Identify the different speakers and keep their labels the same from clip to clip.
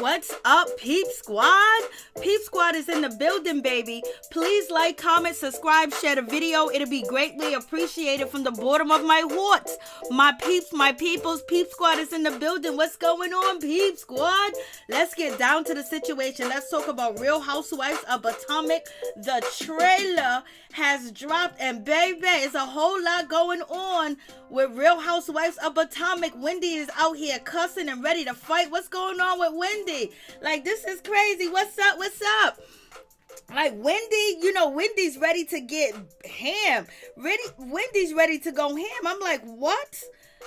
Speaker 1: What's up, Peep Squad? Peep Squad is in the building, baby. Please like, comment, subscribe, share the video. It'll be greatly appreciated from the bottom of my heart. My peeps, my peoples, Peep Squad is in the building. What's going on, Peep Squad? Let's get down to the situation. Let's talk about Real Housewives of Potomac. The trailer has dropped, and baby, it's a whole lot going on with Real Housewives of Potomac. Wendy is out here cussing and ready to fight. What's going on with Wendy? Like, this is crazy. What's up? What's up? Like, Wendy, Wendy's ready to get ham. Wendy's ready to go ham. I'm like, what?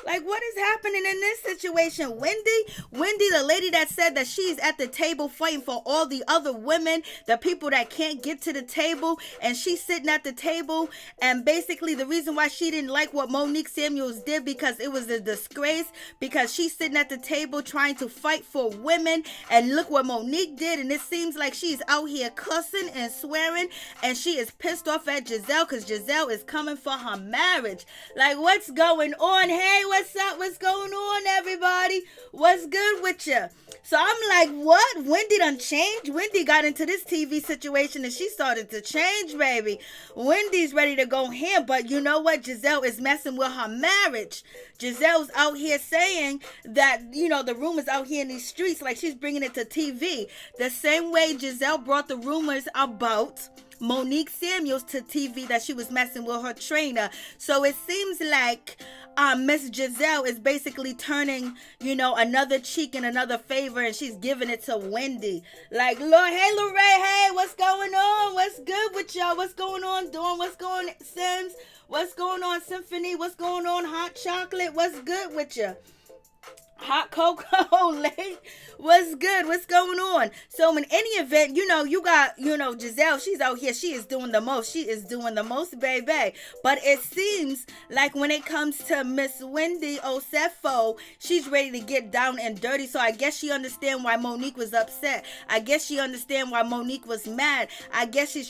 Speaker 1: Like, what is happening in this situation? Wendy, the lady that said that she's at the table fighting for all the other women, the people that can't get to the table, and she's sitting at the table, and basically the reason why she didn't like what Monique Samuels did, because it was a disgrace, because she's sitting at the table trying to fight for women, and look what Monique did, and it seems like she's out here cussing and swearing, and she is pissed off at Gizelle, because Gizelle is coming for her marriage. Like, what's going on? Hey, what's up? What's going on, everybody? What's good with you? So I'm like, what? Wendy done changed? Wendy got into this TV situation and she started to change, baby. Wendy's ready to go ham, but you know what? Gizelle is messing with her marriage. Gizelle's out here saying that, the rumors out here in these streets, like she's bringing it to TV. The same way Gizelle brought the rumors about Monique Samuels to TV that she was messing with her trainer. So it seems like Miss Gizelle is basically turning, another cheek and another favor, and she's giving it to Wendy. Like, Lord, hey, Lorraine, hey, what's going on? What's good with y'all? What's going on, Dawn? What's going on, Sims? What's going on, Symphony? What's going on, Hot Chocolate? What's good with you? Hot cocoa, late. What's good? What's going on? So in any event, you got, Gizelle, she's out here. She is doing the most. She is doing the most, baby. But it seems like when it comes to Miss Wendy Osefo, she's ready to get down and dirty. So I guess she understand why Monique was upset. I guess she understand why Monique was mad. I guess she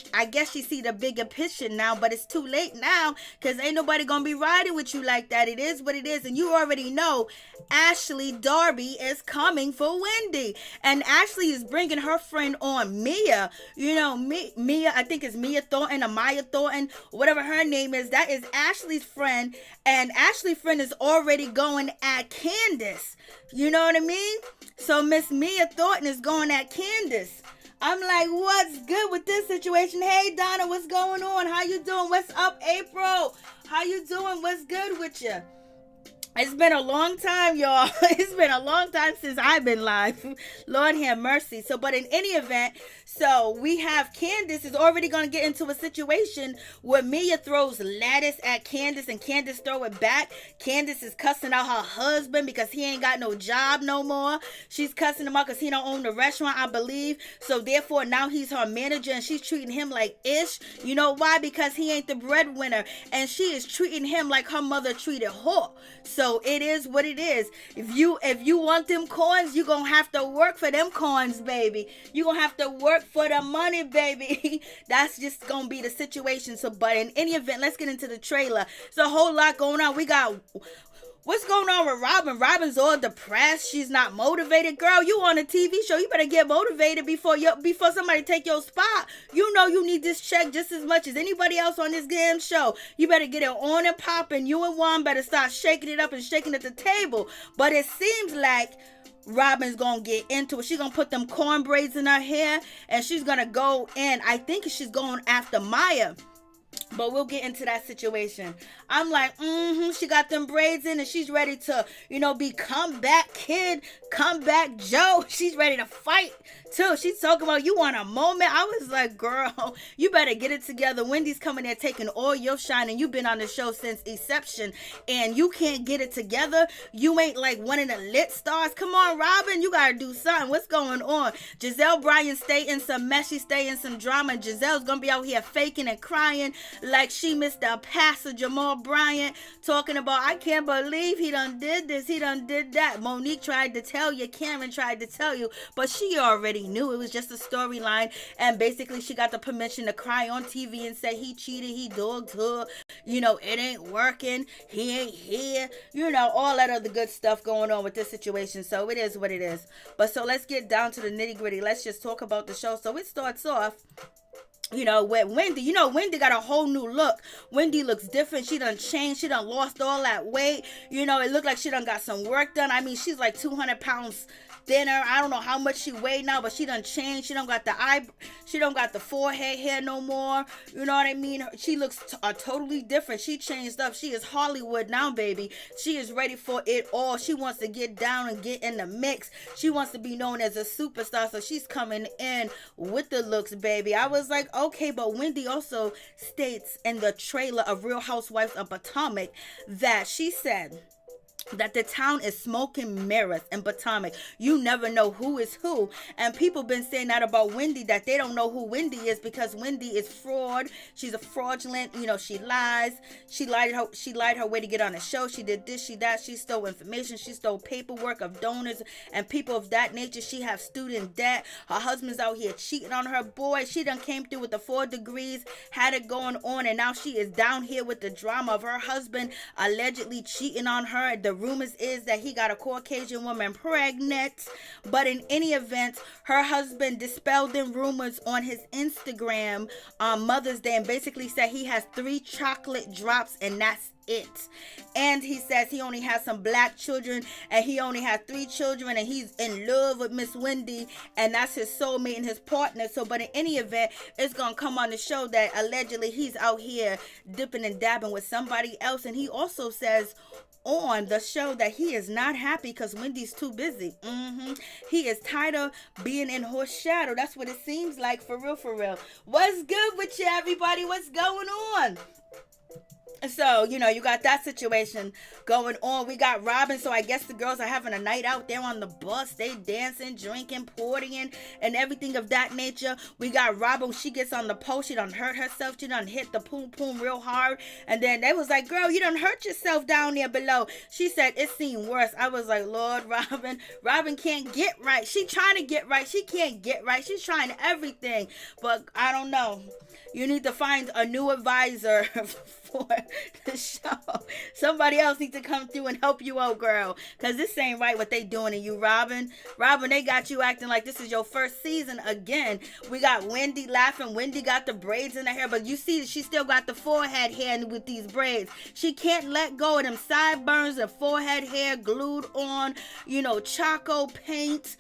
Speaker 1: see the bigger picture now, but it's too late now, because ain't nobody gonna be riding with you like that. It is what it is. And you already know Ashley Darby is coming for Wendy, and Ashley is bringing her friend on, Mia. Mia, I think it's Mia Thornton or Maya Thornton, whatever her name is. That is Ashley's friend, and Ashley's friend is already going at Candiace. You know what I mean? So Miss Mia Thornton is going at Candiace. I'm like, what's good with this situation? Hey, Donna, what's going on? How you doing? What's up, April? How you doing? What's good with you? It's been a long time, y'all. It's been a long time since I've been live. Lord have mercy. So, but in any event, so we have Candiace is already going to get into a situation where Mia throws lettuce at Candiace and Candiace throw it back. Candiace is cussing out her husband because he ain't got no job no more. She's cussing him out because he don't own the restaurant, I believe. So therefore, now he's her manager and she's treating him like ish. You know why? Because he ain't the breadwinner, and she is treating him like her mother treated her. So it is what it is. If you want them coins, you gonna have to work for them coins, baby. You gonna have to work for the money, baby. That's just gonna be the situation. So, but in any event, let's get into the trailer. There's a whole lot going on. We got... What's going on with Robyn? Robyn's all depressed. She's not motivated. Girl, you on a TV show. You better get motivated before somebody take your spot. You need this check just as much as anybody else on this damn show. You better get it on and popping. You and Juan better start shaking it up and shaking at the table. But it seems like Robyn's gonna get into it. She's gonna put them corn braids in her hair, and she's gonna go in. I think she's going after Maya. But we'll get into that situation. I'm like, she got them braids in and she's ready to, be comeback kid, comeback Joe. She's ready to fight too. She's talking about, you want a moment? I was like, girl, you better get it together. Wendy's coming there taking all your shine, and you've been on the show since inception and you can't get it together. You ain't like one of the lit stars. Come on, Robyn, you gotta do something. What's going on? Gizelle Bryant stay in some mess. She stay in some drama, and Gizelle's gonna be out here faking and crying like she missed the passer. Jamal Bryant talking about, I can't believe he done did this, he done did that. Monique tried to tell you, Karen tried to tell you, but she already knew. It was just a storyline, and basically she got the permission to cry on TV and say he cheated, he dogged her, it ain't working, he ain't here, all that other good stuff going on with this situation. So it is what it is. But so let's get down to the nitty gritty. Let's just talk about the show. So it starts off, with Wendy. Wendy got a whole new look. Wendy looks different. She done changed. She done lost all that weight. It looked like she done got some work done. I mean, she's like 200 pounds thinner. I don't know how much she weighed now, but she done changed. She don't got the forehead hair no more. You know what I mean? She looks totally different. She changed up. She is Hollywood now, baby. She is ready for it all. She wants to get down and get in the mix. She wants to be known as a superstar, so she's coming in with the looks, baby. I was like, okay, but Wendy also states in the trailer of Real Housewives of Potomac that she said that the town is smoking mirrors in Potomac. You never know who is who. And people been saying that about Wendy, that they don't know who Wendy is because Wendy is fraud. She's a fraudulent, she lies. She lied her way to get on the show. She did this, she that. She stole information. She stole paperwork of donors and people of that nature. She have student debt. Her husband's out here cheating on her. Boy, she done came through with the 4 degrees, had it going on, and now she is down here with the drama of her husband allegedly cheating on her. The rumors is that he got a Caucasian woman pregnant, but in any event, her husband dispelled them rumors on his Instagram on Mother's Day and basically said he has 3 chocolate drops and that's it. And he says he only has some black children and he only has 3 children and he's in love with Miss Wendy and that's his soulmate and his partner. So, but in any event, it's gonna come on the show that allegedly he's out here dipping and dabbing with somebody else. And he also says on the show that he is not happy because Wendy's too busy. He is tired of being in her shadow. That's what it seems like, for real, for real. What's good with you, everybody? What's going on? So, you got that situation going on. We got Robyn. So I guess the girls are having a night out there on the bus. They dancing, drinking, partying, and everything of that nature. We got Robyn. She gets on the pole. She done hurt herself. She done hit the poom poom real hard. And then they was like, girl, you done hurt yourself down there below. She said it seemed worse. I was like, Lord, Robyn. Robyn can't get right. She trying to get right. She can't get right. She's trying everything. But I don't know. You need to find a new advisor for the show. Somebody else needs to come through and help you out, girl. Because this ain't right what they doing to you, Robyn. Robyn, they got you acting like this is your first season again. We got Wendy laughing. Wendy got the braids in her hair. But you see, she still got the forehead hair with these braids. She can't let go of them sideburns and forehead hair glued on. Choco paint.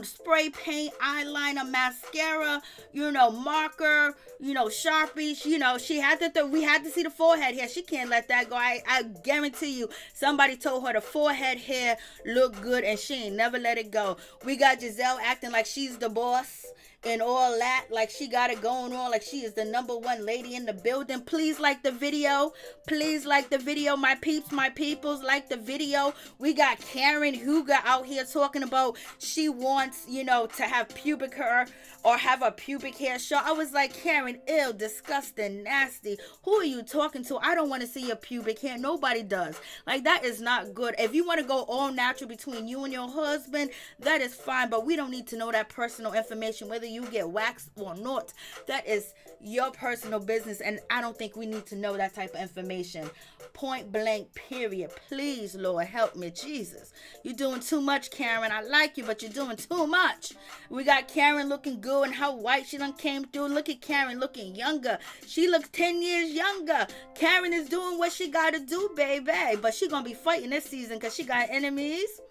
Speaker 1: Spray paint, eyeliner, mascara, marker, Sharpie. She had to, we had to see the forehead hair. She can't let that go. I guarantee you, somebody told her the forehead hair looked good and she ain't never let it go. We got Gizelle acting like she's the boss and all that, like she got it going on, like she is the number one lady in the building. Please like the video. Please like the video, my peeps, my peoples. Like the video. We got Karen who got out here talking about she wants, to have pubic hair or have a pubic hair show. I was like, Karen, ill, disgusting, nasty. Who are you talking to? I don't want to see your pubic hair. Nobody does. Like, that is not good. If you want to go all natural between you and your husband, that is fine, but we don't need to know that personal information, whether you get waxed or not. That is your personal business, and I don't think we need to know that type of information. Point blank, period. Please, Lord, help me, Jesus. You're doing too much, Karen. I like you, but you're doing too much. We got Karen looking good and how white she done came through. Look at Karen looking younger. She looks 10 years younger. Karen is doing what she got to do, baby. But she gonna be fighting this season because she got enemies.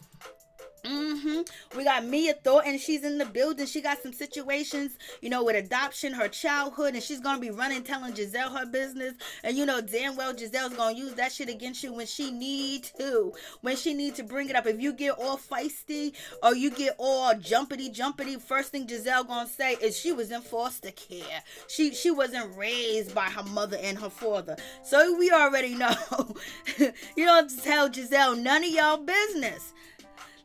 Speaker 1: We got Mia Thornton. She's in the building. She got some situations, with adoption, her childhood, and she's gonna be running, telling Gizelle her business. And damn well Gizelle's gonna use that shit against you when she need to. When she need to bring it up. If you get all feisty or you get all jumpity, first thing Gizelle gonna say is she was in foster care. She wasn't raised by her mother and her father. So we already know. You don't tell Gizelle none of y'all business.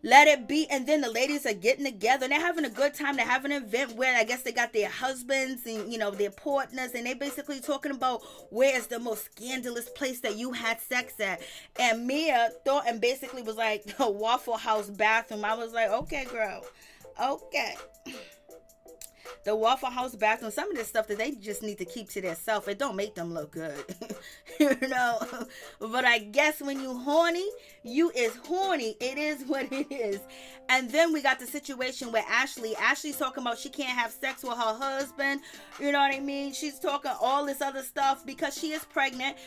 Speaker 1: let it be. And then the ladies are getting together and they're having a good time. They're having an event where I guess they got their husbands and, you know, their partners, and they basically talking about where is the most scandalous place that you had sex at. And Mia thought and basically was like, the Waffle House bathroom. I was like, okay, girl, okay. The Waffle House bathroom, some of this stuff that they just need to keep to themselves. It don't make them look good. You know? But I guess when you horny, you is horny. It is what it is. And then we got the situation where Ashley's talking about she can't have sex with her husband. You know what I mean? She's talking all this other stuff because she is pregnant.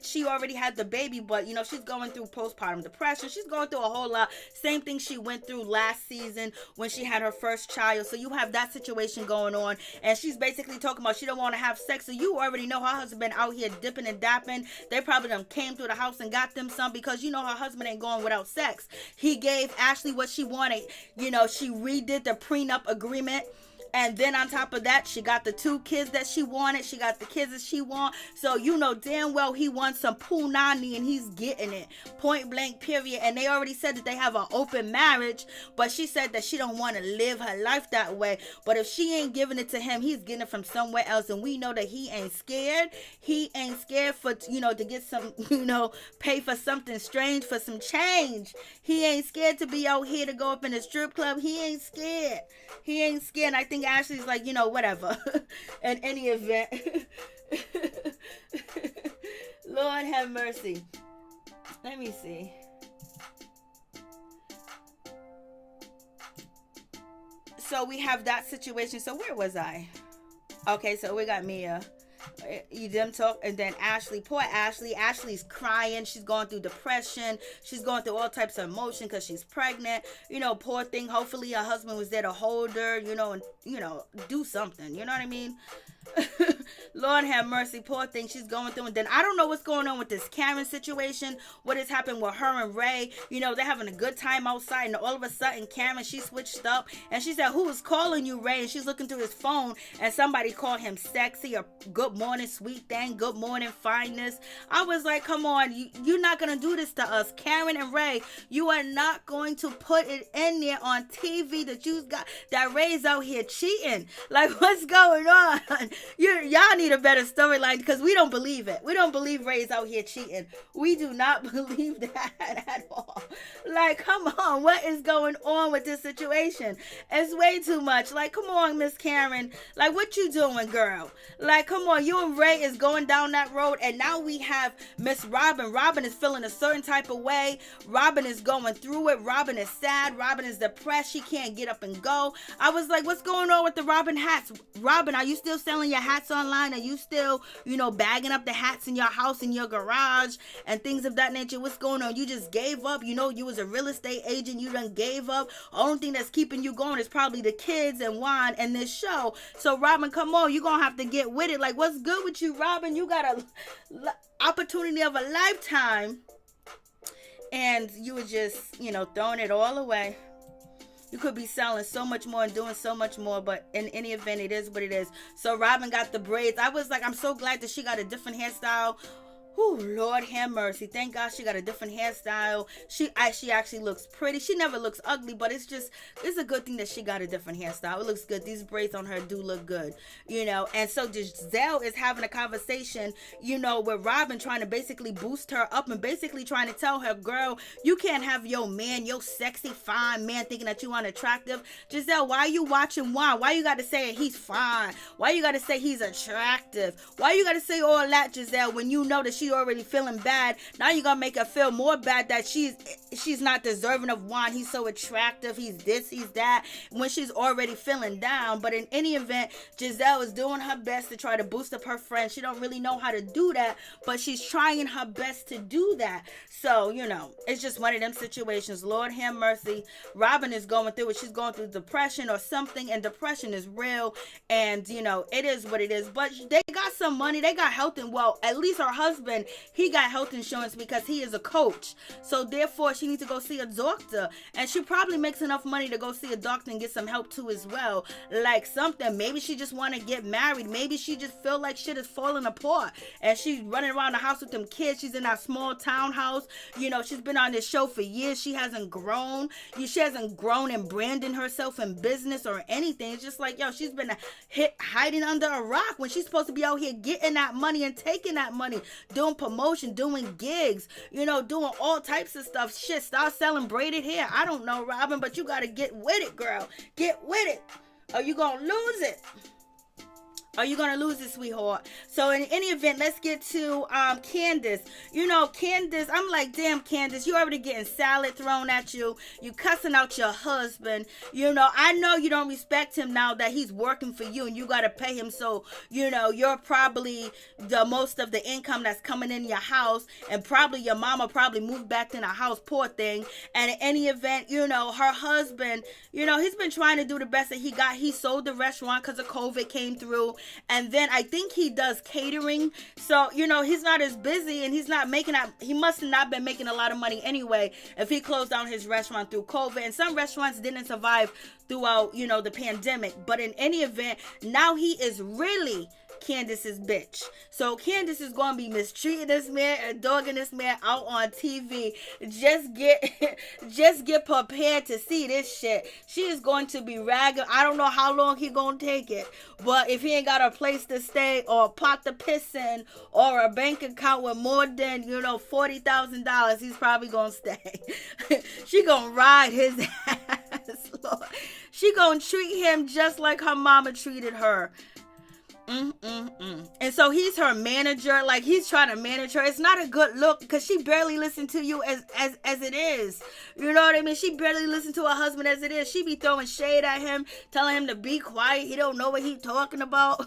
Speaker 1: She already had the baby, but, you know, she's going through postpartum depression. She's going through a whole lot. Same thing she went through last season when she had her first child. So you have that situation going on, and she's basically talking about she don't want to have sex. So you already know her husband out here dipping and dapping. They probably done came through the house and got them some, because you know her husband ain't going without sex. He gave Ashley what she wanted. You know, she redid the prenup agreement. And then on top of that, she got the 2 kids that she wanted. She got the kids that she want. So you know damn well he wants some punani, and he's getting it. Point blank, period. And they already said that they have an open marriage. But she said that she don't want to live her life that way. But if she ain't giving it to him, he's getting it from somewhere else. And we know that he ain't scared. He ain't scared for, you know, to get some, you know, pay for something strange, for some change. He ain't scared to be out here to go up in a strip club. He ain't scared. He ain't scared. I think Ashley's like, you know, whatever. In any event. Lord have mercy. Let me see. So we have that situation. So where was I? Okay, so we got Mia. You them talk, and then Ashley, poor Ashley. Ashley's crying. She's going through depression. She's going through all types of emotion because she's pregnant. You know, poor thing. Hopefully her husband was there to hold her, you know, and, you know, do something. You know what I mean? Lord have mercy, poor thing. She's going through. And then I don't know what's going on with this Karen situation. What has happened with her and Ray? You know, they're having a good time outside, and all of a sudden Karen, she switched up and she said, who is calling you, Ray? And she's looking through his phone, and somebody called him sexy, or good morning sweet thing, good morning fineness. I was like, come on, you're not gonna do this to us. Karen and Ray, you are not going to put it in there on TV that you got that Ray's out here cheating. Like, what's going on? Y'all need a better storyline, because we don't believe it. We don't believe Ray's out here cheating. We do not believe that at all. Like, come on, what is going on with this situation? It's way too much. Like, come on, Miss Karen. Like, what you doing, girl? Like, come on, you and Ray is going down that road, and now we have Miss Robyn. Robyn is feeling a certain type of way. Robyn is going through it. Robyn is sad. Robyn is depressed. She can't get up and go. I was like, what's going on with the Robyn hats? Robyn, are you still selling your hats online? Are you still, you know, bagging up the hats in your house, in your garage, and things of that nature? What's going on? You just gave up. You know, you was a real estate agent. You done gave up. Only thing that's keeping you going is probably the kids and wine and this show. So, Robyn, come on. You're going to have to get with it. Like, what's good with you, Robyn? You got a opportunity of a lifetime, and you were just, you know, throwing it all away. You could be selling so much more and doing so much more, but in any event, it is what it is. So Robyn got the braids. I was like, I'm so glad that she got a different hairstyle. Oh, Lord have mercy. Thank God she got a different hairstyle. She actually looks pretty. She never looks ugly, but it's a good thing that she got a different hairstyle. It looks good. These braids on her do look good, you know. And so Gizelle is having a conversation, you know, with Robyn, trying to basically boost her up and basically trying to tell her, girl, you can't have your man, your sexy, fine man, thinking that you unattractive. Gizelle, why are you watching wine? Why you got to say he's fine? Why you got to say he's attractive? Why you got to say all that, Gizelle, when you know that she already feeling bad? Now you're gonna make her feel more bad that she's not deserving of wine. He's so attractive, he's this, he's that, when she's already feeling down. But in any event, Gizelle is doing her best to try to boost up her friend. She don't really know how to do that, but she's trying her best to do that. So, you know, it's just one of them situations. Lord have mercy. Robyn is going through it. She's going through depression or something, and depression is real, and you know, it is what it is. But they got some money, they got health, and well, at least her husband husband, he got health insurance because he is a coach. So therefore, she needs to go see a doctor. And she probably makes enough money to go see a doctor and get some help too as well. Like something. Maybe she just want to get married. Maybe she just feel like shit is falling apart. And she's running around the house with them kids. She's in that small townhouse. You know, she's been on this show for years. She hasn't grown. She hasn't grown and branding herself in business or anything. It's just like, yo, she's been hiding under a rock when she's supposed to be out here getting that money and taking that money, doing promotion, doing gigs, you know, doing all types of stuff. Shit, start selling braided hair. I don't know, Robyn, but you got to get with it, girl. Get with it, or you gonna lose it. Are you gonna lose it, sweetheart? So in any event, let's get to Candiace. You know, Candiace, I'm like, damn, Candiace, you already getting salad thrown at you. You cussing out your husband. You know, I know you don't respect him now that he's working for you and you gotta pay him. So, you know, you're probably the most of the income that's coming in your house, and probably your mama probably moved back in the house, poor thing. And in any event, you know, her husband, you know, he's been trying to do the best that he got. He sold the restaurant because of COVID came through. And then I think he does catering. So, you know, he's not as busy and he's not making that. He must have not been making a lot of money anyway if he closed down his restaurant through COVID. And some restaurants didn't survive throughout, you know, the pandemic. But in any event, now he is really Candiace's bitch. So Candiace is going to be mistreating this man and dogging this man out on TV. Just get prepared to see this shit. She is going to be ragging. I don't know how long he going to take it, but if he ain't got a place to stay or a pot to piss in or a bank account with more than, you know, $40,000, he's probably going to stay. She going to ride his ass, Lord. She going to treat him just like her mama treated her. And so he's her manager. Like, he's trying to manage her. It's not a good look because she barely listened to you as it is. You know what I mean? She barely listened to her husband as it is. She be throwing shade at him, telling him to be quiet. He don't know what he talking about.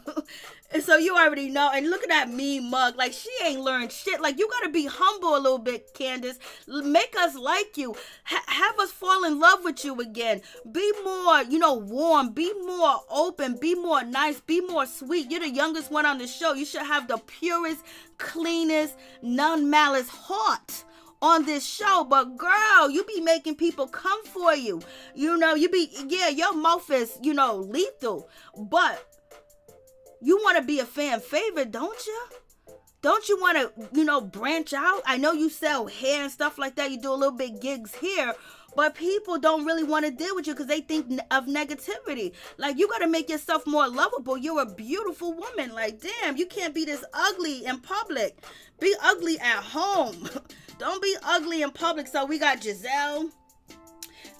Speaker 1: And so you already know. And look at that mean mug. Like, she ain't learned shit. Like, you got to be humble a little bit, Candiace. Make us like you. Have us fall in love with you again. Be more, you know, warm. Be more open. Be more nice. Be more sweet. You're the youngest one on the show. You should have the purest, cleanest, non-malice heart on this show. But girl, you be making people come for you. You know, your mouth is, you know, lethal. But you want to be a fan favorite, don't you? Don't you want to, you know, branch out? I know you sell hair and stuff like that. You do a little bit gigs here. But people don't really want to deal with you because they think of negativity. Like, you got to make yourself more lovable. You're a beautiful woman. Like, damn, you can't be this ugly in public. Be ugly at home. Don't be ugly in public. So we got Gizelle.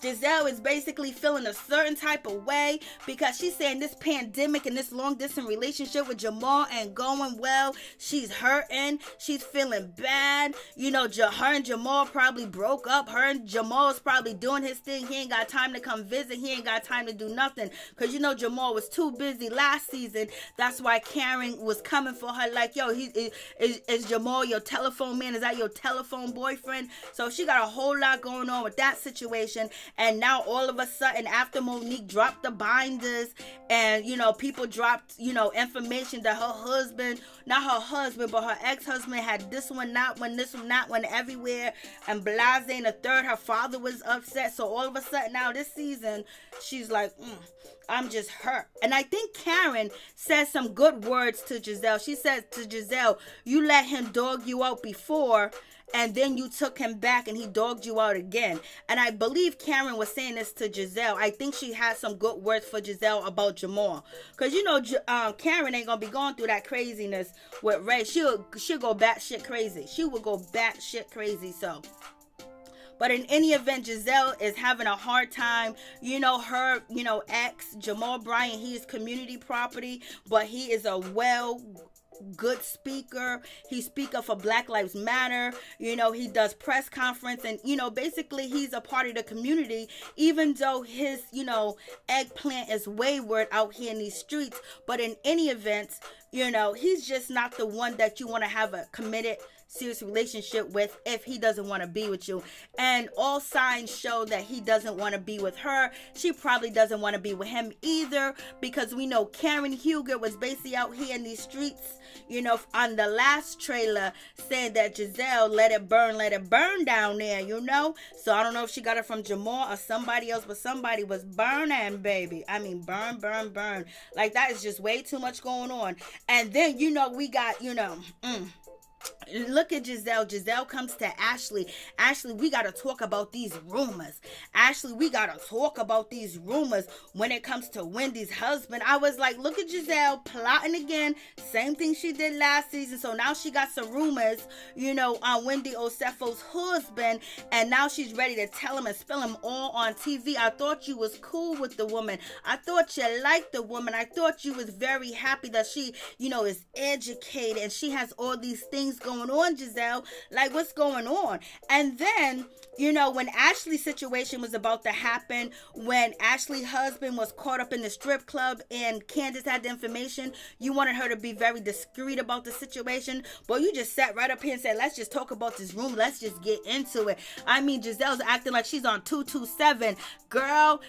Speaker 1: Gizelle is basically feeling a certain type of way because she's saying this pandemic and this long distance relationship with Jamal ain't going well. She's hurting. She's feeling bad. You know, her and Jamal probably broke up. Her and Jamal's probably doing his thing. He ain't got time to come visit. He ain't got time to do nothing because, you know, Jamal was too busy last season. That's why Karen was coming for her like, yo, is Jamal your telephone man? Is that your telephone boyfriend? So she got a whole lot going on with that situation. And now all of a sudden, after Monique dropped the binders and, you know, people dropped, you know, information that her husband, not her husband, but her ex-husband had this one, not one, this one, not one, everywhere. And Blase and the third, her father was upset. So all of a sudden now this season, she's like, I'm just hurt. And I think Karen said some good words to Gizelle. She said to Gizelle, you let him dog you out before, and then you took him back and he dogged you out again. And I believe Karen was saying this to Gizelle. I think she had some good words for Gizelle about Jamal. Because, you know, Karen ain't going to be going through that craziness with Ray. She'll go batshit crazy. She will go batshit crazy. So, but in any event, Gizelle is having a hard time. You know, her, you know, ex, Jamal Bryant, he is community property, but he is a good speaker. He speak up for Black Lives Matter. You know, he does press conference and, you know, basically he's a part of the community, even though his, you know, eggplant is wayward out here in these streets. But in any event, you know, he's just not the one that you want to have a committed serious relationship with if he doesn't want to be with you. And all signs show that he doesn't want to be with her. She probably doesn't want to be with him either, because we know Karen Huger was basically out here in these streets, you know, on the last trailer saying that Gizelle let it burn down there, you know. So I don't know if she got it from Jamal or somebody else, but somebody was burning, baby. I mean, burn. Like, that is just way too much going on. And then, you know, we got, you know, look at Gizelle. Gizelle comes to Ashley. Ashley, we got to talk about these rumors. Ashley, we got to talk about these rumors when it comes to Wendy's husband. I was like, look at Gizelle plotting again. Same thing she did last season. So now she got some rumors, you know, on Wendy Osefo's husband. And now she's ready to tell him and spill him all on TV. I thought you was cool with the woman. I thought you liked the woman. I thought you was very happy that she, you know, is educated and she has all these things going on, Gizelle. Like, what's going on? And then, you know, when Ashley's situation was about to happen, when Ashley's husband was caught up in the strip club and Candiace had the information, you wanted her to be very discreet about the situation. Boy, you just sat right up here and said, let's just talk about this room. Let's just get into it. I mean, Giselle's acting like she's on 227. Girl,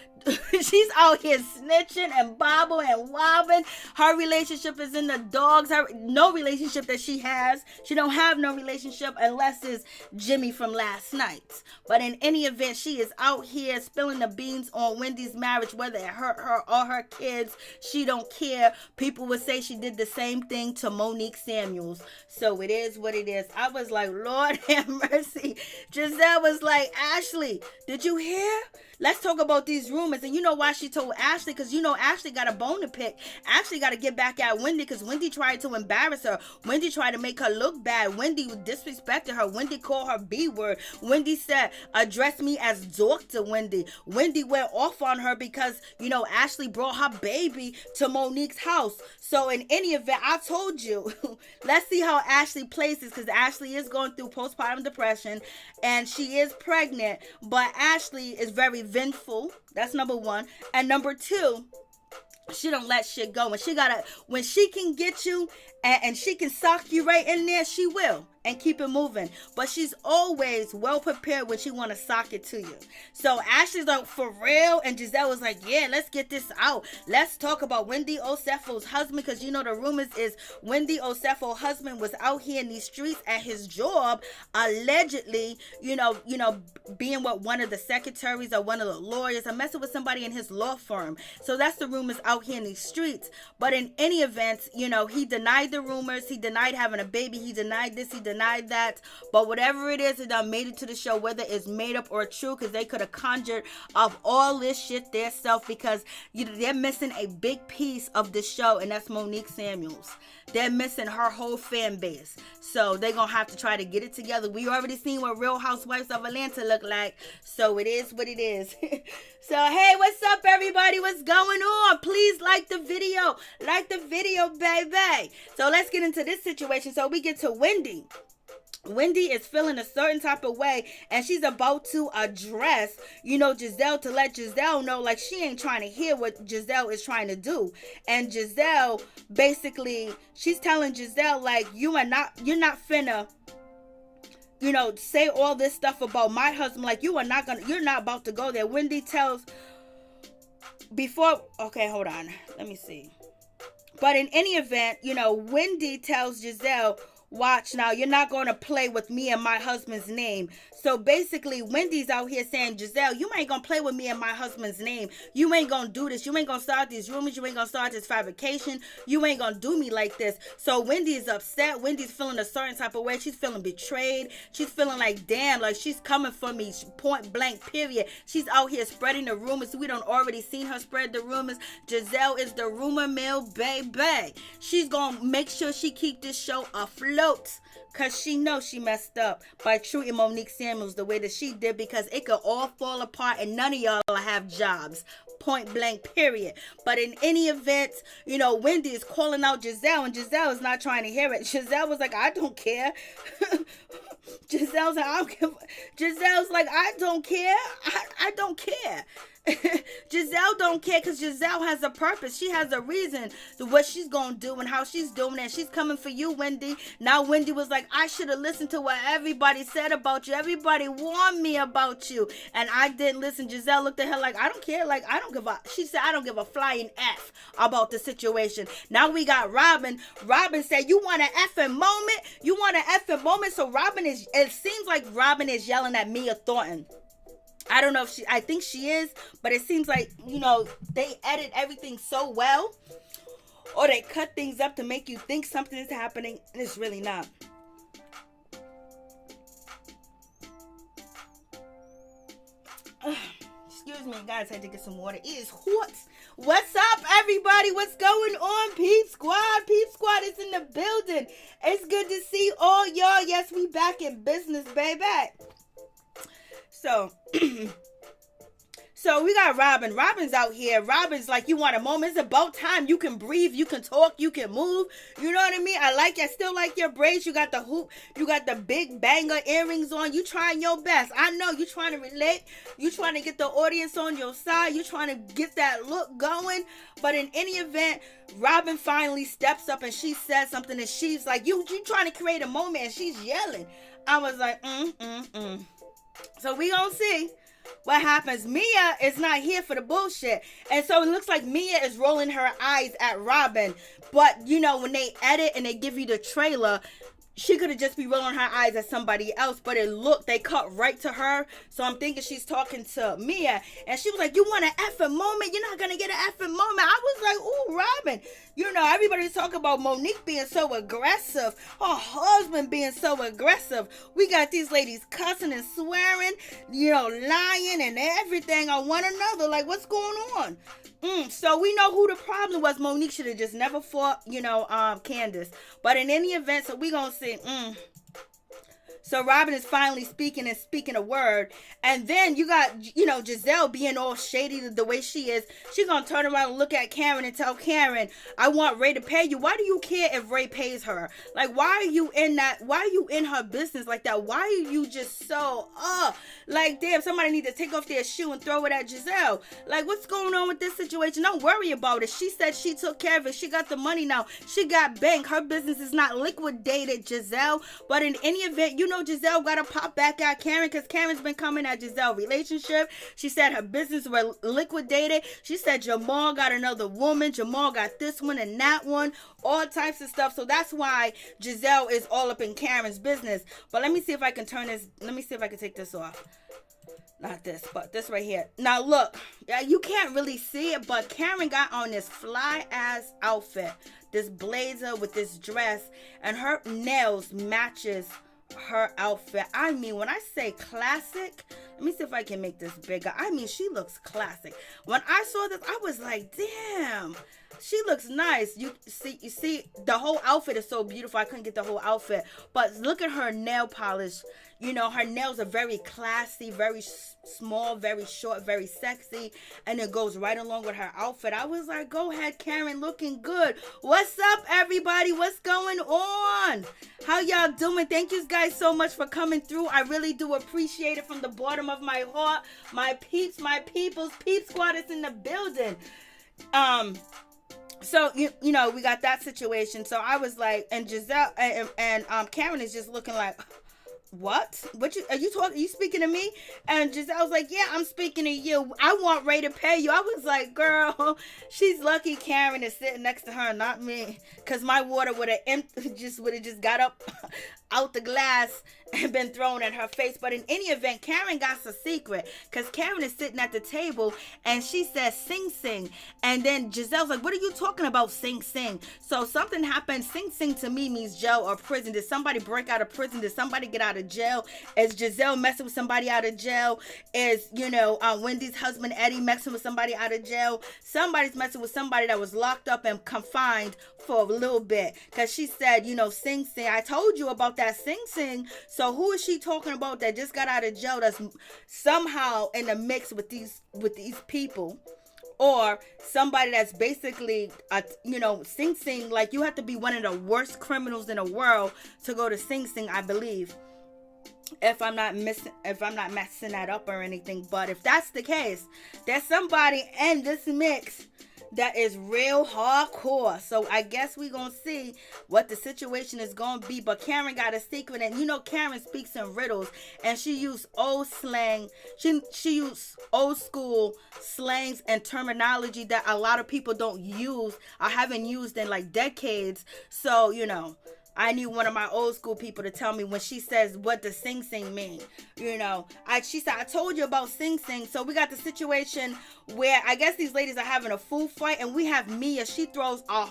Speaker 1: she's out here snitching and bobbing and wobbling. Her relationship is in the dogs. No relationship that she has. She don't have no relationship unless it's Jimmy from last night. But in any event, she is out here spilling the beans on Wendy's marriage, whether it hurt her or her kids. She don't care. People would say she did the same thing to Monique Samuels. So it is what it is. I was like, Lord have mercy. Gizelle was like, Ashley, did you hear? Let's talk about these rumors. And you know why she told Ashley? Because you know Ashley got a bone to pick. Ashley got to get back at Wendy because Wendy tried to embarrass her. Wendy tried to make her look bad. Wendy disrespected her. Wendy called her B-word. Wendy said, address me as Dr. Wendy. Wendy went off on her because, you know, Ashley brought her baby to Monique's house. So in any event, I told you, let's see how Ashley plays this, because Ashley is going through postpartum depression and she is pregnant, but Ashley is very vengeful. That's number one. And number two, she don't let shit go. When she can get you and she can sock you right in there, she will. And keep it moving. But she's always well prepared when she want to sock it to you. So Ashley's like, for real? And Gizelle was like, yeah, let's get this out. Let's talk about Wendy Osefo's husband. Because you know the rumors is Wendy Osefo's husband was out here in these streets at his job, allegedly, you know, being with one of the secretaries or one of the lawyers or messing with somebody in his law firm. So that's the rumors out here in these streets. But in any event, you know, he denied the rumors. He denied having a baby. He denied this. He denied that. But whatever it is, it done made it to the show, whether it's made up or true, because they could have conjured up all this shit themselves, because they're missing a big piece of the show, and that's Monique Samuels. They're missing her whole fan base. So they're going to have to try to get it together. We already seen what Real Housewives of Atlanta look like. So it is what it is. So, hey, what's up, everybody? What's going on? Please like the video. Like the video, baby. So let's get into this situation. So we get to Wendy. Wendy is feeling a certain type of way, and she's about to address, you know, Gizelle, to let Gizelle know, like, she ain't trying to hear what Gizelle is trying to do. And Gizelle, basically, she's telling Gizelle, like, you're not finna, you know, say all this stuff about my husband. Like, you're not about to go there. Wendy tells, okay, hold on, let me see. But in any event, you know, Wendy tells Gizelle, watch now, you're not going to play with me and my husband's name. So basically, Wendy's out here saying, Gizelle, you ain't going to play with me and my husband's name. You ain't going to do this. You ain't going to start these rumors. You ain't going to start this fabrication. You ain't going to do me like this. So Wendy is upset. Wendy's feeling a certain type of way. She's feeling betrayed. She's feeling like, damn, like she's coming for me, point blank, period. She's out here spreading the rumors. We don't already seen her spread the rumors. Gizelle is the rumor mill, baby. She's going to make sure she keep this show afloat, because she knows she messed up by treating Monique Samuels the way that she did, because it could all fall apart and none of y'all have jobs. Point blank, period. But in any event, you know, Wendy is calling out Gizelle, and Gizelle is not trying to hear it. Gizelle was like, I don't care. Giselle's like, I don't care. I don't care. Gizelle don't care because Gizelle has a purpose. She has a reason to what she's going to do and how she's doing it. She's coming for you, Wendy. Now Wendy was like, I should have listened to what everybody said about you. Everybody warned me about you. And I didn't listen. Gizelle looked at her like, I don't care. Like, I don't give a, she said, I don't give a flying F about the situation. Now we got Robyn. Robyn said, you want an effing moment? You want an effing moment? So Robyn is, it seems like Robyn is yelling at Mia Thornton. I don't know if she, I think she is, but it seems like, you know, they edit everything so well, or they cut things up to make you think something is happening, and it's really not. Excuse me, guys, I had to get some water. It is hot. What's up, everybody? What's going on, Peep Squad? Peep Squad is in the building. It's good to see all y'all. Yes, we back in business, baby. So, so we got Robyn. Robyn's out here. Robyn's like, you want a moment? It's about time. You can breathe. You can talk. You can move. You know what I mean? I still like your braids. You got the hoop. You got the big banger earrings on. You trying your best. I know you trying to relate. You trying to get the audience on your side. You trying to get that look going. But in any event, Robyn finally steps up and she says something, and she's like, you trying to create a moment, and she's yelling. I was like, So we gonna see what happens. Mia is not here for the bullshit. And so it looks like Mia is rolling her eyes at Robyn. But, you know, when they edit and they give you the trailer, she could have just be rolling her eyes at somebody else, but they cut right to her. So I'm thinking she's talking to Mia, and she was like, you want an effing moment? You're not going to get an effing moment. I was like, ooh, Robyn. You know, everybody's talking about Monique being so aggressive, her husband being so aggressive. We got these ladies cussing and swearing, you know, lying and everything on one another. Like, what's going on? So we know who the problem was. Monique should have just never fought, you know, Candiace. But in any event, so we gonna see. So Robyn is finally speaking a word. And then you got, you know, Gizelle being all shady the way she is. She's going to turn around and look at Karen and tell Karen, I want Ray to pay you. Why do you care if Ray pays her? Like, why are you in that? Why are you in her business like that? Why are you just so, like, damn, somebody need to take off their shoe and throw it at Gizelle. Like, what's going on with this situation? Don't worry about it. She said she took care of it. She got the money now. She got bank. Her business is not liquidated, Gizelle. But in any event, you know, Gizelle got to pop back at Karen because Karen's been coming at Gizelle's relationship. She said her business were liquidated. She said Jamal got another woman. Jamal got this one and that one. All types of stuff. So that's why Gizelle is all up in Karen's business. But let me see if I can turn this. Let me see if I can take this off. Not this, but this right here. Now look, you can't really see it, but Karen got on this fly ass outfit. This blazer with this dress, and her nails matches her outfit. I mean, when I say classic, let me see if I can make this bigger. I mean, she looks classic. When I saw this, I was like, damn, she looks nice. You see, the whole outfit is so beautiful. I couldn't get the whole outfit, but look at her nail polish. You know, her nails are very classy, very small, very short, very sexy, and it goes right along with her outfit. I was like, go ahead, Karen, looking good. What's up, everybody? What's going on? How y'all doing? Thank you guys so much for coming through. I really do appreciate it from the bottom of my heart. My peeps, my peoples, Peep Squad is in the building. So, you know, we got that situation. So I was like, and Gizelle and Karen is just looking like, what are you speaking to me? And Gizelle was like, yeah, I'm speaking to you. I want Ray to pay you. I was like, girl, she's lucky Karen is sitting next to her, not me, because my water would have just got up out the glass and been thrown at her face. But in any event, Karen got a secret, because Karen is sitting at the table and she says sing sing, and then Gizelle's like, what are you talking about, sing sing? So something happened. Sing sing to me means jail or prison. Did somebody break out of prison? Did somebody get out of jail? Is Gizelle messing with somebody out of jail? Is, you know, Wendy's husband Eddie messing with somebody out of jail? Somebody's messing with somebody that was locked up and confined for a little bit, because she said, you know, sing sing. I told you about that sing sing. So who is she talking about that just got out of jail that's somehow in the mix with these people? Or somebody that's basically, you know, Sing Sing, like you have to be one of the worst criminals in the world to go to Sing Sing, I believe. if I'm not messing that up or anything. But if that's the case, there's somebody in this mix that is real hardcore. So I guess we gonna see what the situation is gonna be. But Karen got a secret, and you know Karen speaks in riddles, and she used old slang. She used old school slangs and terminology that a lot of people don't use or haven't used in like decades. So you know, I need one of my old school people to tell me when she says, what does sing sing mean? You know, she said, I told you about sing sing. So we got the situation where I guess these ladies are having a food fight, and we have Mia. She throws a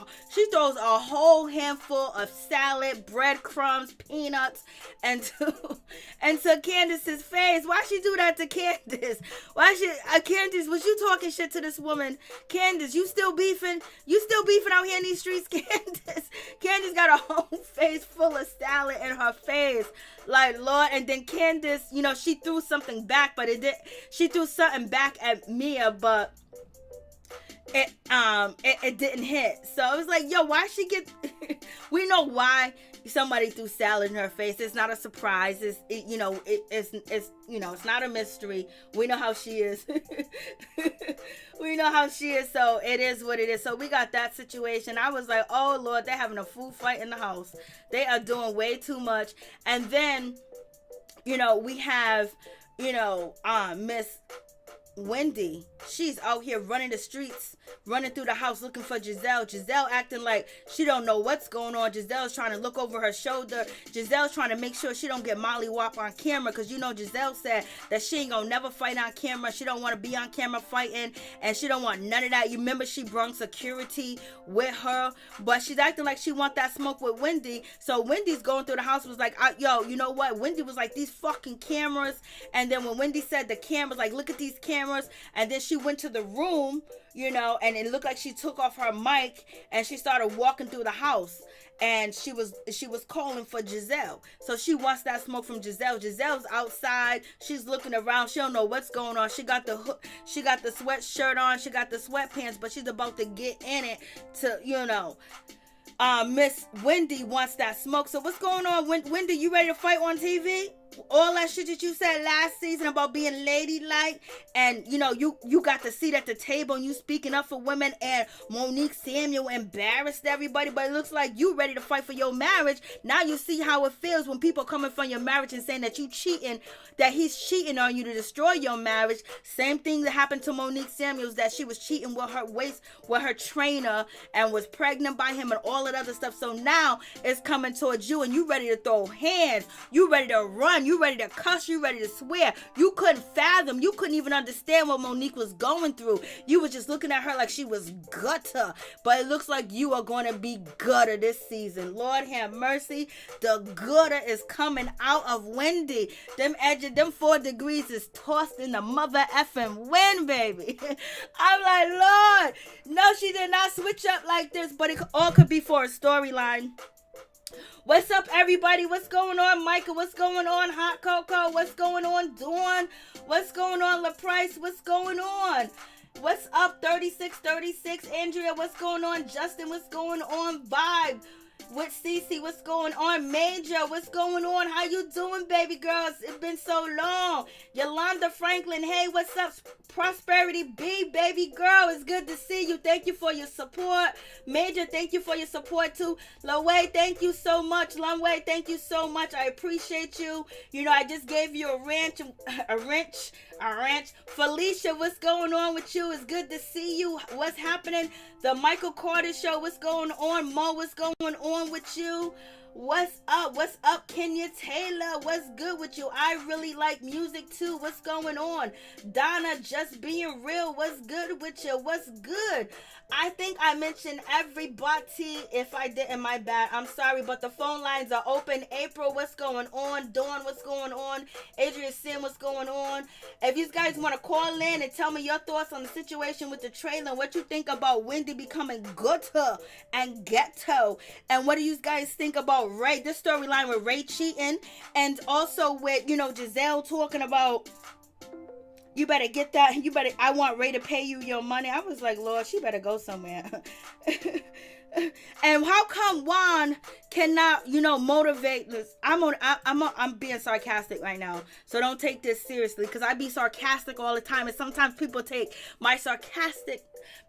Speaker 1: whole handful of salad, breadcrumbs, peanuts, and to Candiace's face. Why she do that to Candiace? Candiace, was you talking shit to this woman? Candiace, you still beefing? You still beefing out here in these streets, Candiace? Candiace got a whole face full of salad in her face, like Lord. And then Candiace, you know, she threw something back, but she threw something back at Mia, but it didn't hit. So it was like, yo, why she get we know why somebody threw salad in her face. It's not a surprise. It's you know, it's not a mystery. We know how she is. We know how she is, so it is what it is. So we got that situation. I was like, oh Lord, they're having a food fight in the house. They are doing way too much. And then, you know, we have, you know, Miss Wendy. She's out here running the streets, running through the house looking for Gizelle. Gizelle acting like she don't know what's going on. Giselle's trying to look over her shoulder. Giselle's trying to make sure she don't get mollywop on camera, because you know Gizelle said that she ain't gonna never fight on camera. She don't want to be on camera fighting, and she don't want none of that. You remember she brought security with her, but she's acting like she want that smoke with Wendy. So Wendy's going through the house, was like, yo, you know what? Wendy was like, these fucking cameras. And then when Wendy said the cameras, like, look at these cameras, and then she went to the room, you know, and it looked like she took off her mic and she started walking through the house, and she was calling for Gizelle. So she wants that smoke from Gizelle. Giselle's outside. She's looking around. She don't know what's going on. She got the sweatshirt on. She got the sweatpants, but she's about to get in it to, you know. Miss Wendy wants that smoke. So what's going on, Wendy? You ready to fight on TV? All that shit that you said last season about being ladylike, and you know, you got the seat at the table and you speaking up for women, and Monique Samuel embarrassed everybody, but it looks like you ready to fight for your marriage. Now you see how it feels when people coming from your marriage and saying that you cheating, that he's cheating on you to destroy your marriage. Same thing that happened to Monique Samuels, that she was cheating with her trainer and was pregnant by him and all that other stuff. So now it's coming towards you, and you ready to throw hands, you ready to run, you ready to cuss, you ready to swear. You couldn't fathom, you couldn't even understand what Monique was going through. You was just looking at her like she was gutter. But it looks like you are going to be gutter this season. Lord have mercy. The gutter is coming out of Wendy. Them 4 degrees is tossed in the mother effing wind, baby. I'm like, Lord, no, she did not switch up like this, but it all could be for a storyline. What's up, everybody? What's going on, Micah? What's going on, Hot Cocoa? What's going on, Dawn? What's going on, LaPrice? What's going on? What's up, 3636? Andrea, what's going on? Justin, what's going on? Vibe with Cece, what's going on? Major, what's going on? How you doing, baby girls? It's been so long. Yolanda Franklin, hey, what's up? Prosperity B, baby girl, it's good to see you. Thank you for your support. Major, thank you for your support too. Laway, thank you so much. Lumway, thank you so much. I appreciate you. You know, I just gave you a wrench. Felicia, what's going on with you? It's good to see you. What's happening? The Michael Carter Show, what's going on? Mo, what's going on with you? What's up? What's up, Kenya Taylor? What's good with you? I really like music too. What's going on? Donna, just being real. What's good with you? What's good? I think I mentioned everybody. If I didn't, my bad. I'm sorry, but the phone lines are open. April, what's going on? Dawn, what's going on? Adrian Sim, what's going on? If you guys want to call in and tell me your thoughts on the situation with the trailer, and what you think about Wendy becoming gutter and ghetto, and what do you guys think about Ray, this storyline with Ray cheating, and also with, you know, Gizelle talking about, you better get that, I want Ray to pay you your money. I was like, Lord, she better go somewhere. And how come Juan cannot, motivate this? I'm being sarcastic right now, so don't take this seriously, because I be sarcastic all the time, and sometimes people take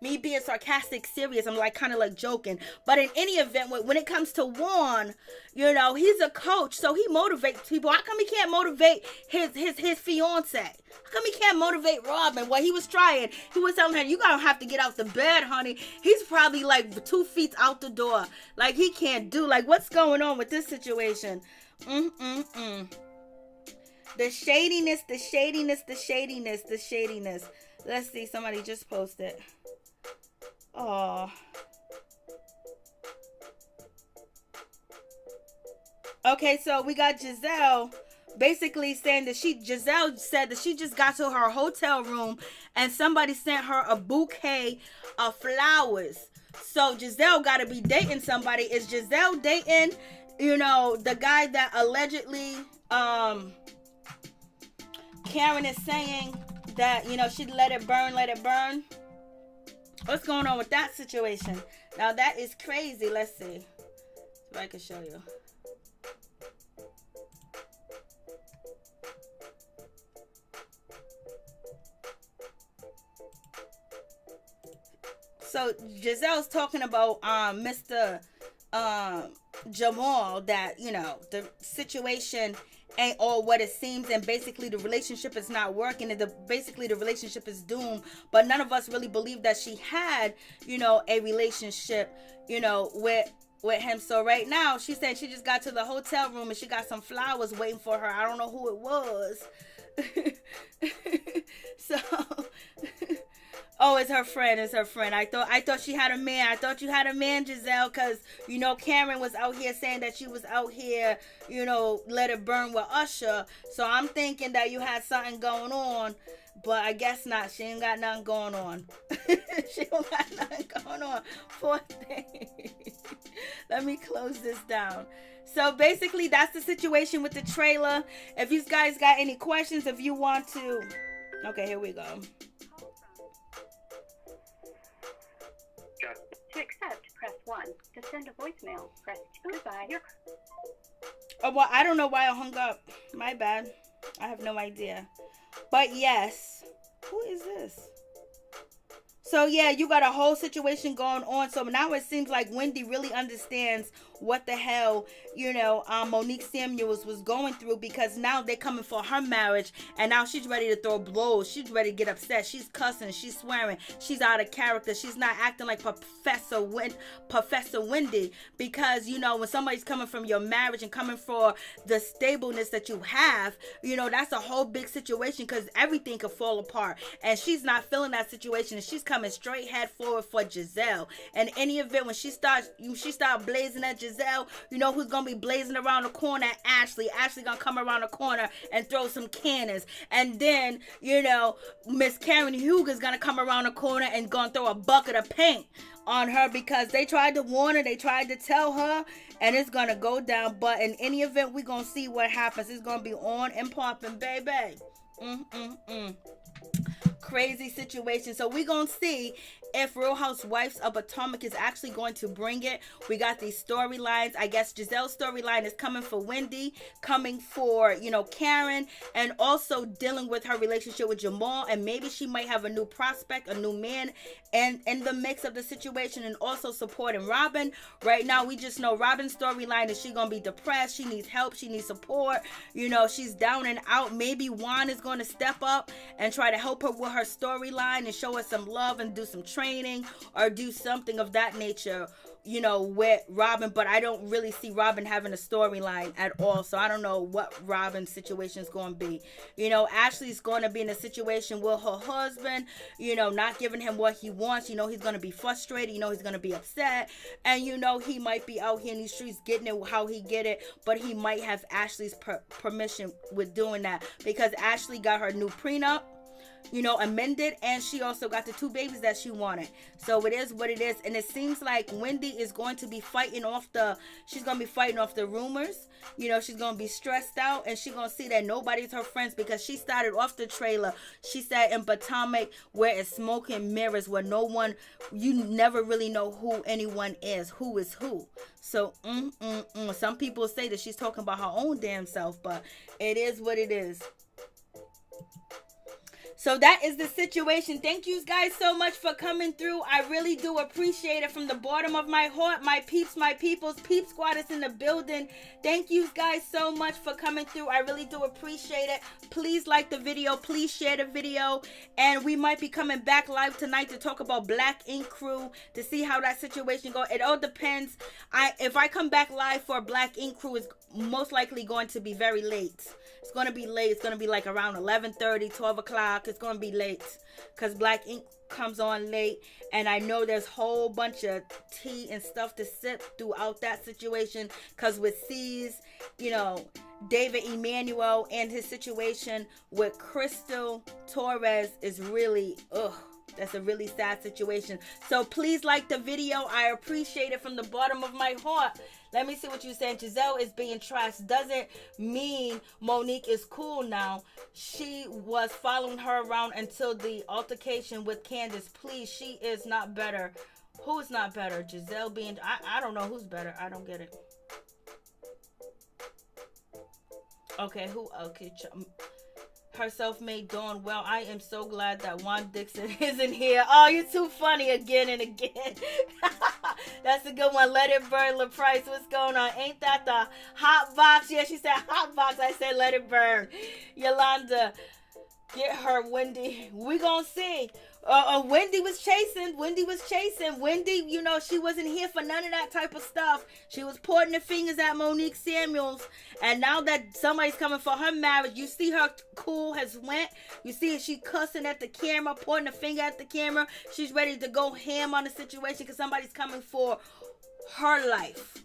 Speaker 1: me being sarcastic serious. I'm like kind of like joking, but in any event, when it comes to Juan, he's a coach, so he motivates people. How come he can't motivate his fiance? How come he can't motivate Robyn? Well, he was trying. He was telling her, you gotta have to get out the bed, honey. He's probably like 2 feet out the door. Like, he can't do, like, what's going on with this situation? The shadiness. Let's see, somebody just posted. Oh. Okay, so we got Gizelle basically saying that Gizelle said that she just got to her hotel room and somebody sent her a bouquet of flowers. So Gizelle got to be dating somebody. Is Gizelle dating, the guy that allegedly Karen is saying that, she'd let it burn? What's going on with that situation? Now that is crazy. Let's see if I can show you. So Giselle's talking about Mr. Jamal, that the situation ain't all what it seems, and basically the relationship is not working, and basically the relationship is doomed. But none of us really believe that she had a relationship with him. So right now she's saying she just got to the hotel room and she got some flowers waiting for her. I don't know who it was. So oh, it's her friend. I thought she had a man. I thought you had a man, Gizelle, because, Karen was out here saying that she was out here, let it burn with Usher. So I'm thinking that you had something going on, but I guess not. She ain't got nothing going on. She don't got nothing going on. Poor thing. Let me close this down. So basically, that's the situation with the trailer. If you guys got any questions, if you want to... Okay, here we go.
Speaker 2: To accept, press 1. To send a voicemail, press 2. Goodbye.
Speaker 1: Oh, well, I don't know why I hung up. My bad. I have no idea. But yes. Who is this? So yeah, you got a whole situation going on. So now it seems like Wendy really understands what the hell, Monique Samuels was going through, because now they're coming for her marriage, and now she's ready to throw blows. She's ready to get upset. She's cussing. She's swearing. She's out of character. She's not acting like Professor Wendy, because, when somebody's coming from your marriage and coming for the stableness that you have, that's a whole big situation, because everything could fall apart, and she's not feeling that situation, and she's coming straight head forward for Gizelle. And in any event, when she starts blazing at Gizelle, who's gonna be blazing around the corner? Ashley gonna come around the corner and throw some cannons, and then Miss Karen Huger's gonna come around the corner and gonna throw a bucket of paint on her, because they tried to warn her, they tried to tell her, and it's gonna go down. But in any event, we're gonna see what happens. It's gonna be on and popping, baby. Crazy situation. So we're gonna see if Real Housewives of Potomac is actually going to bring it. We got these storylines. I guess Gizelle's storyline is coming for Wendy, coming for Karen, and also dealing with her relationship with Jamal, and maybe she might have a new prospect, a new man, and in the mix of the situation, and also supporting Robyn. Right now we just know Robyn's storyline is she gonna be depressed. She needs help. She needs support. She's down and out. Maybe Juan is going to step up and try to help her with her storyline and show her some love and do some training or do something of that nature, with Robyn. But I don't really see Robyn having a storyline at all. So I don't know what Robyn's situation is going to be. Ashley's going to be in a situation with her husband, not giving him what he wants. He's going to be frustrated. He's going to be upset. And, he might be out here in these streets getting it how he get it. But he might have Ashley's permission with doing that, because Ashley got her new prenup. amended, and she also got the 2 babies that she wanted. So it is what it is, and it seems like Wendy is going to be fighting off the rumors. She's going to be stressed out, and she's going to see that nobody's her friends, because she started off the trailer. She said in Potomac, where it's smoke and mirrors, where you never really know who anyone is, who is who. So, some people say that she's talking about her own damn self, but it is what it is. So that is the situation. Thank you guys so much for coming through. I really do appreciate it from the bottom of my heart. My peeps, my peoples, Peep Squad is in the building. Thank you guys so much for coming through. I really do appreciate it. Please like the video. Please share the video. And we might be coming back live tonight to talk about Black Ink Crew, to see how that situation goes. It all depends. If I come back live for Black Ink Crew, it's most likely going to be very late. It's going to be late. It's going to be like around 11:30, 12 o'clock. It's going to be late because Black Ink comes on late. And I know there's a whole bunch of tea and stuff to sip throughout that situation. Because with C's, David Emmanuel and his situation with Crystal Torres is really, that's a really sad situation. So please like the video. I appreciate it from the bottom of my heart. Let me see what you're saying. Giselle is being trashed. Doesn't mean Monique is cool now. She was following her around until the altercation with Candiace. Please, she is not better. Who's not better? Giselle being... I don't know who's better. I don't get it. Okay, who... Okay, her self-made Dawn. Well, I am so glad that Wendy Dixon isn't here. Oh, you're too funny again and again. That's a good one. Let it burn, LaPrice. What's going on? Ain't that the hot box? Yeah, she said hot box. I said let it burn. Yolanda, get her, Wendy. We gonna see. Wendy was chasing. Wendy, she wasn't here for none of that type of stuff. She was pointing the fingers at Monique Samuels. And now that somebody's coming for her marriage, you see her cool has went. You see she cussing at the camera, pointing the finger at the camera. She's ready to go ham on the situation because somebody's coming for her life.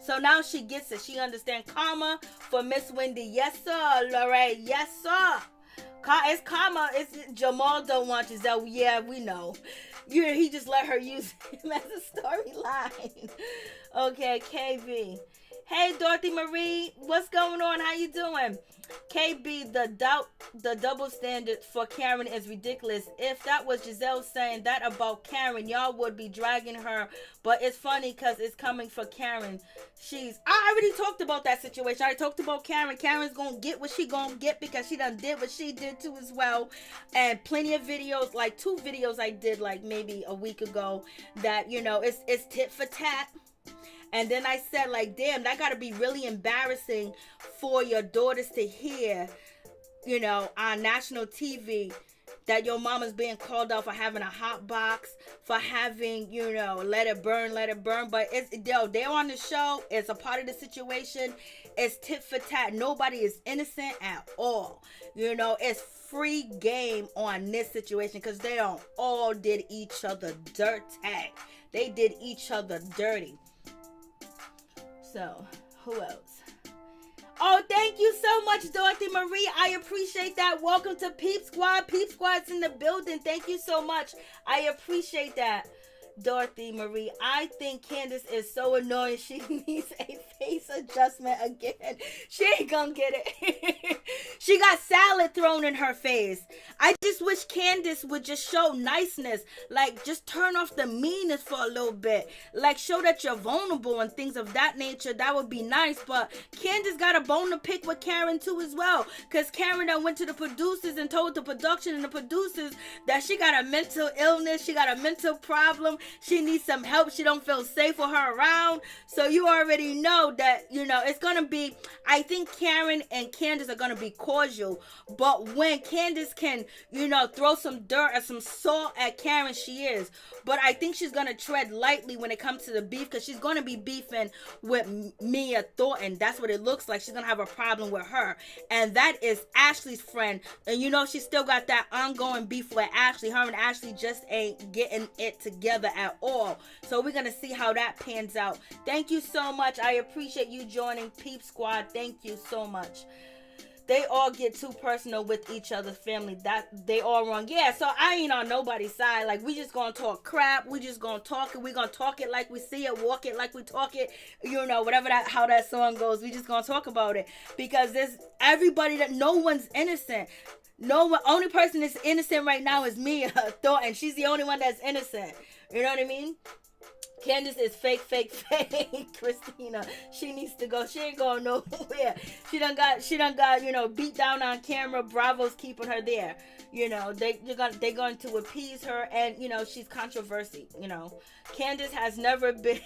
Speaker 1: So now she gets it. She understands karma for Miss Wendy. Yes, sir, Lorraine. Yes, sir. It's karma. It's Jamal don't want Giselle. Yeah, we know. He just let her use him as a storyline. Okay, KB. Hey, Dorothy Marie. What's going on? How you doing? KB, the double standard for Karen is ridiculous. If that was Giselle saying that about Karen, y'all would be dragging her. But it's funny because it's coming for Karen. I already talked about that situation. I talked about Karen. Karen's gonna get what she gonna get because she done did what she did too as well. And plenty of videos, like 2 videos I did like maybe a week ago that, it's tit for tat. And then I said, like, damn, that got to be really embarrassing for your daughters to hear, on national TV that your mama's being called out for having a hot box, for having, let it burn. But they're on the show. It's a part of the situation. It's tit for tat. Nobody is innocent at all. It's free game on this situation because they all did each other dirty. They did each other dirty. So, who else? Oh, thank you so much, Dorothy Marie. I appreciate that. Welcome to Peep Squad. Peep Squad's in the building. Thank you so much. I appreciate that, Dorothy Marie. I think Candiace is so annoying. She needs a face adjustment again. She ain't gonna get it. She got salad thrown in her face. I just wish Candiace would just show niceness. Like, just turn off the meanness for a little bit. Like, show that you're vulnerable and things of that nature. That would be nice. But Candiace got a bone to pick with Karen too as well. Because Karen done went to the producers and told the production and the producers that she got a mental illness. She got a mental problem. She needs some help. She don't feel safe with her around. So you already know that, it's going to be, I think Karen and Candiace are going to be cordial. But when Candiace can, throw some dirt or some salt at Karen, she is. But I think she's going to tread lightly when it comes to the beef because she's going to be beefing with Mia Thornton. That's what it looks like. She's going to have a problem with her. And that is Ashley's friend. And she still got that ongoing beef with Ashley. Her and Ashley just ain't getting it together at all. So we're going to see how that pans out. Thank you so much. I appreciate you joining Peep Squad. Thank you so much. they all get too personal with each other's family. That they all wrong. Yeah, so I ain't on nobody's side. Like, we just gonna talk crap. We just gonna talk it. We gonna talk it like we see it, walk it like we talk it. You know, whatever how that song goes. We just gonna talk about it, because there's everybody that no one's innocent. No one, only person that's innocent right now is me, Thornton. She's the only one that's innocent. You know what I mean? Candiace is fake. Christina, she needs to go. She ain't going nowhere. She done got, you know, beat down on camera. Bravo's keeping her there. You know, they're going to appease her, and, you know, she's controversy. You know, Candiace has never been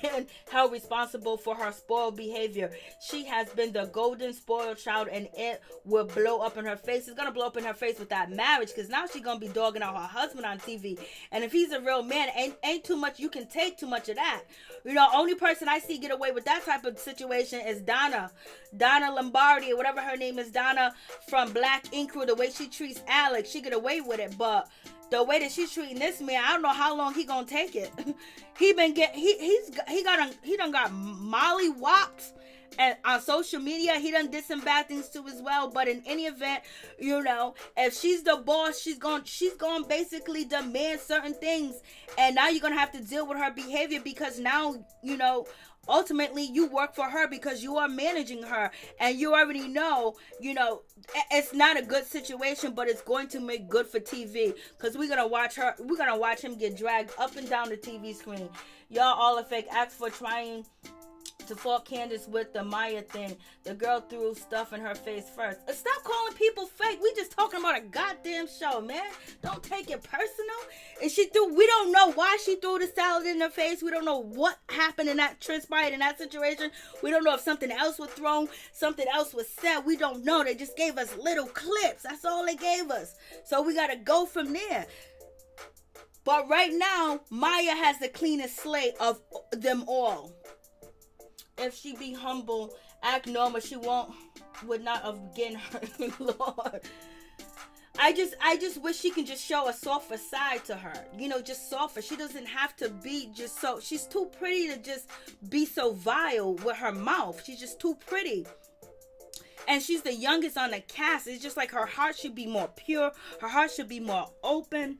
Speaker 1: held responsible for her spoiled behavior. She has been the golden spoiled child, and it will blow up in her face. It's gonna blow up in her face with that marriage, because now she's gonna be dogging out her husband on TV. And if he's a real man, ain't too much you can take too much of that. You know, only person I see get away with that type of situation is Donna Lombardi, or whatever her name is, Donna from Black Ink Crew. The way she treats Alex, she get away with it. But the way that she's treating this man, I don't know how long he gonna take it. he done got Molly whopped, and on social media he done did some bad things too as well. But in any event, you know, if she's the boss, she's going basically demand certain things, and now you're gonna have to deal with her behavior, because now, you know, ultimately you work for her, because you are managing her, and you already know, you know, it's not a good situation, but it's going to make good for TV, because we're gonna watch him get dragged up and down the TV screen. Y'all all are fake acts for trying to fault Candiace with the Maya thing. The girl threw stuff in her face first. Stop calling people fake. We just talking about a goddamn show, man. Don't take it personal. And we don't know why she threw the salad in her face. We don't know what happened transpired in that situation. We don't know if something else was thrown, something else was said. We don't know. They just gave us little clips. That's all they gave us. So we gotta go from there. But right now, Maya has the cleanest slate of them all. If she be humble, act normal, she would not have getting hurt. Lord. I just wish she can just show a softer side to her. You know, just softer. She doesn't have to be just so, she's too pretty to just be so vile with her mouth. She's just too pretty. And she's the youngest on the cast. It's just like her heart should be more pure. Her heart should be more open.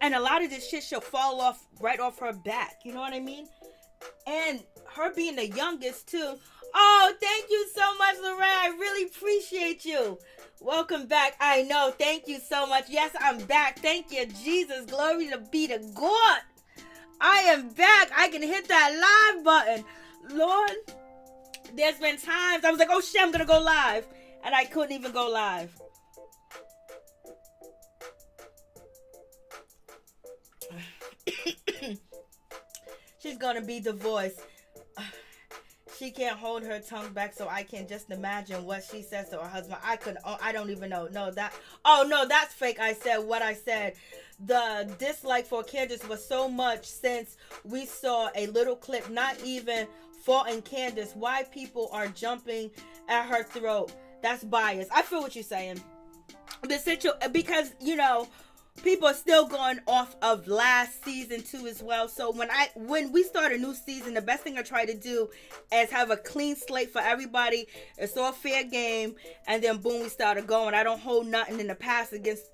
Speaker 1: And a lot of this shit should fall right off her back. You know what I mean? And her being the youngest too. Oh, thank you so much, Lorraine. I really appreciate you. Welcome back. I know. Thank you so much. Yes, I'm back. Thank you, Jesus. Glory to be to God. I am back. I can hit that live button. Lord, there's been times I was like, oh shit, I'm gonna go live. And I couldn't even go live. She's gonna be the voice. She can't hold her tongue back, so I can just imagine what she says to her husband. I don't even know. No, that's fake. I said what I said. The dislike for Candiace was so much since we saw a little clip, not even faulting Candiace. Why people are jumping at her throat. That's bias. I feel what you're saying. Because, you know, people are still going off of last season too as well. So when we start a new season, the best thing I try to do is have a clean slate for everybody. It's all fair game, and then boom, we started going. I don't hold nothing in the past against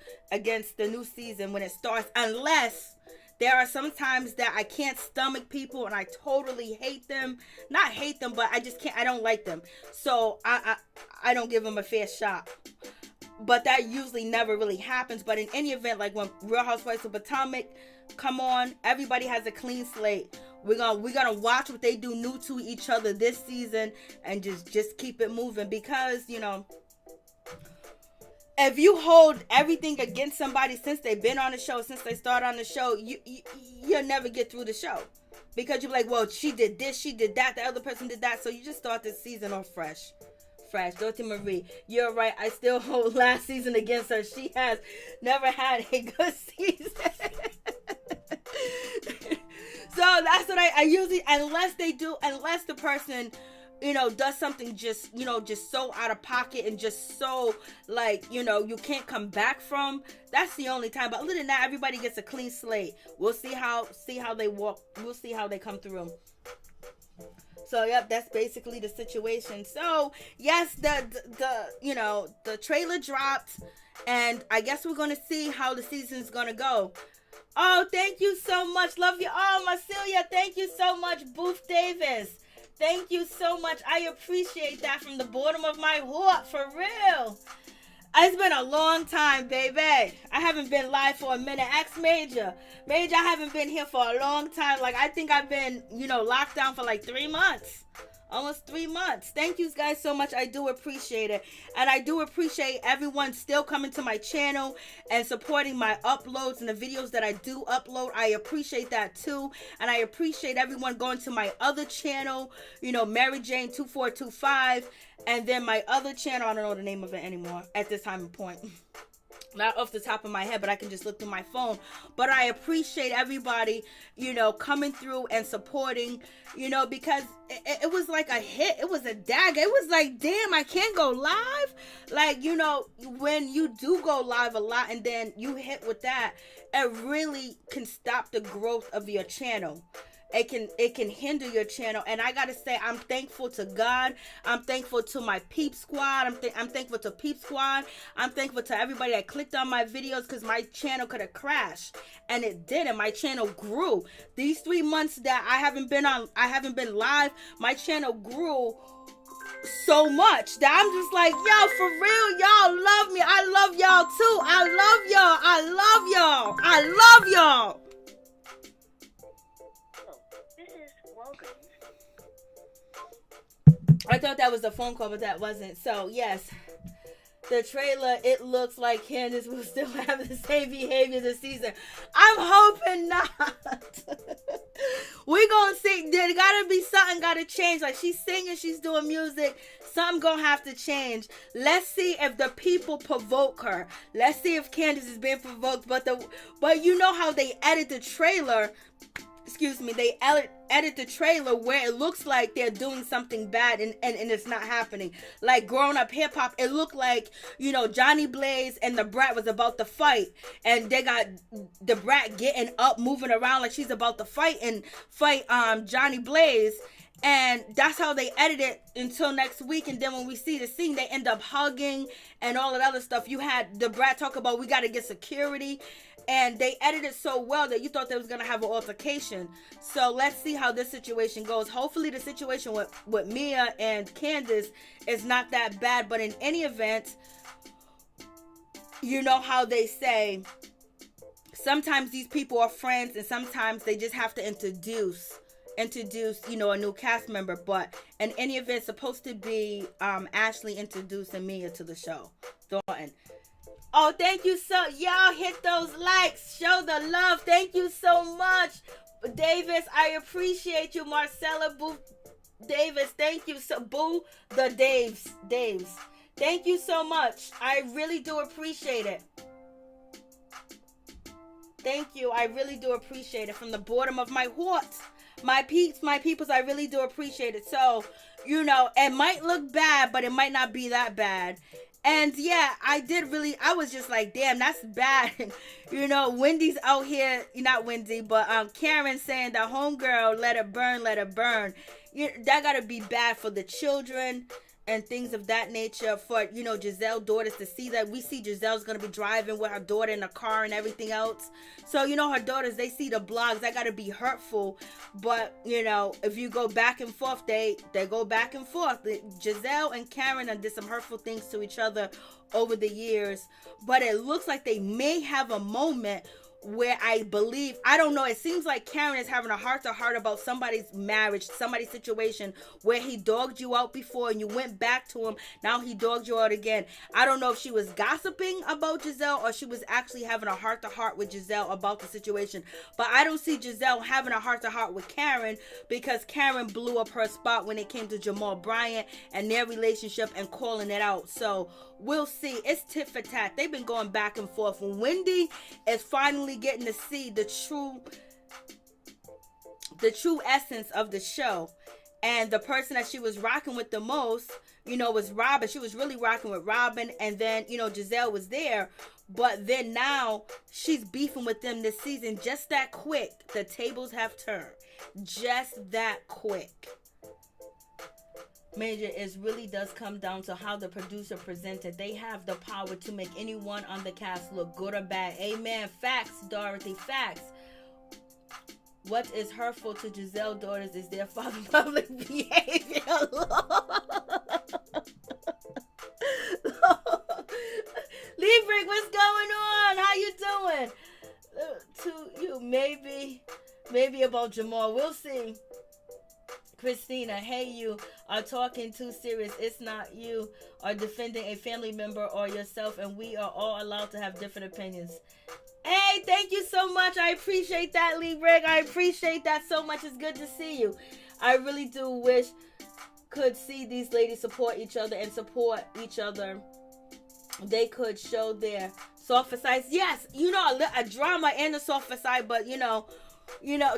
Speaker 1: the new season when it starts, unless there are some times that I can't stomach people and I totally hate them. Not hate them, but I just can't. I don't like them, so I don't give them a fair shot. But that usually never really happens. But in any event, like when Real Housewives of Potomac come on, everybody has a clean slate. We're gonna watch what they do new to each other this season and just keep it moving. Because, you know, if you hold everything against somebody since they've been on the show, since they started on the show, you'll never get through the show. Because you're like, well, she did this, she did that, the other person did that. So you just start this season off fresh. Dorothy Marie, you're right. I still hold last season against her. She has never had a good season. So that's what I usually, unless the person, you know, does something just so out of pocket and just so, like, you know, you can't come back from. That's the only time. But other than that, everybody gets a clean slate. We'll see how they walk. We'll see how they come through. So, yep, that's basically the situation. So, yes, the trailer dropped, and I guess we're going to see how the season's going to go. Oh, thank you so much. Love you. Oh, Marcilla, thank you so much. Booth Davis, thank you so much. I appreciate that from the bottom of my heart, for real. It's been a long time, baby. I haven't been live for a minute. Ask Major. Major, I haven't been here for a long time. Like, I think I've been, locked down for like 3 months. Almost 3 months. Thank you guys so much. I do appreciate it. And I do appreciate everyone still coming to my channel and supporting my uploads and the videos that I do upload. I appreciate that too. And I appreciate everyone going to my other channel, Mary Jane 2425. And then my other channel, I don't know the name of it anymore at this time and point. Not off the top of my head, but I can just look through my phone. But I appreciate everybody, coming through and supporting, because it was like a hit. It was a dagger. It was like, damn, I can't go live. Like, when you do go live a lot and then you hit with that, it really can stop the growth of your channel. It can hinder your channel. And I gotta say, I'm thankful to God. I'm thankful to my Peep Squad. I'm thankful to Peep Squad. I'm thankful to everybody that clicked on my videos, because my channel could have crashed, and it didn't. My channel grew. These 3 months that I haven't been live, my channel grew so much that I'm just like, yo, for real, y'all love me. I love y'all too. I love y'all. I love y'all. I love y'all. I thought that was a phone call, but that wasn't. So, yes, the trailer, it looks like Candiace will still have the same behavior this season. I'm hoping not. We gonna see. There gotta be something gotta change. Like, she's singing, she's doing music. Something gonna have to change. Let's see if the people provoke her. Let's see if Candiace is being provoked. But you know how they edit the trailer. Excuse me, they edit the trailer where it looks like they're doing something bad and it's not happening. Like Growing Up Hip Hop, it looked like, Johnny Blaze and the Brat was about to fight, and they got the Brat getting up, moving around like she's about to fight Johnny Blaze. And that's how they edit it until next week. And then when we see the scene, they end up hugging and all that other stuff. You had the Brat talk about, we got to get security. And they edited so well that you thought they was going to have an altercation. So let's see how this situation goes. Hopefully the situation with Mia and Candiace is not that bad. But in any event, you know how they say, sometimes these people are friends and sometimes they just have to introduce a new cast member. But in any event, it's supposed to be Ashley introducing Mia to the show. Thornton. Oh, thank you so, y'all hit those likes, show the love. Thank you so much, Davis. I appreciate you, Marcella Boo Davis. Thank you so, Boo the Daves. Thank you so much. I really do appreciate it. Thank you. I really do appreciate it from the bottom of my heart. My peeps, my peoples, I really do appreciate it. So, it might look bad, but it might not be that bad. And yeah, I was just like, damn, that's bad. Wendy's out here, not Wendy, but Karen saying the homegirl, let it burn. That gotta be bad for the children and things of that nature, for, Gizelle's daughters to see that. We see Gizelle's gonna be driving with her daughter in a car and everything else. So, her daughters, they see the blogs, that gotta be hurtful. But, if you go back and forth, they go back and forth. Gizelle and Karen did some hurtful things to each other over the years. But it looks like they may have a moment where I don't know, it seems like Karen is having a heart-to-heart about somebody's marriage, somebody's situation, where he dogged you out before and you went back to him. Now he dogged you out again. I don't know if she was gossiping about Gizelle or she was actually having a heart-to-heart with Gizelle about the situation. But I don't see Gizelle having a heart-to-heart with Karen, because Karen blew up her spot when it came to Jamal Bryant and their relationship and calling it out. So we'll see. It's tit for tat. They've been going back and forth. When Wendy is finally getting to see the true essence of the show, and the person that she was rocking with the most, was Robyn. She was really rocking with Robyn, and then, Gizelle was there. But then now she's beefing with them this season just that quick. The tables have turned. Just that quick. Major, it really does come down to how the producer presented. They have the power to make anyone on the cast look good or bad. Amen. Facts, Dorothy. Facts. What is hurtful to Gizelle daughters is their father's public behavior. Librig, what's going on? How you doing? To you, maybe about Jamal. We'll see. Christina, hey, you are talking too serious. It's not you are defending a family member or yourself, and we are all allowed to have different opinions. Hey, thank you so much. I appreciate that, Librig. I appreciate that so much. It's good to see you. I really do wish could see these ladies support each other and support each other. They could show their softer sides. Yes, you know, a drama and a softer side, but you know,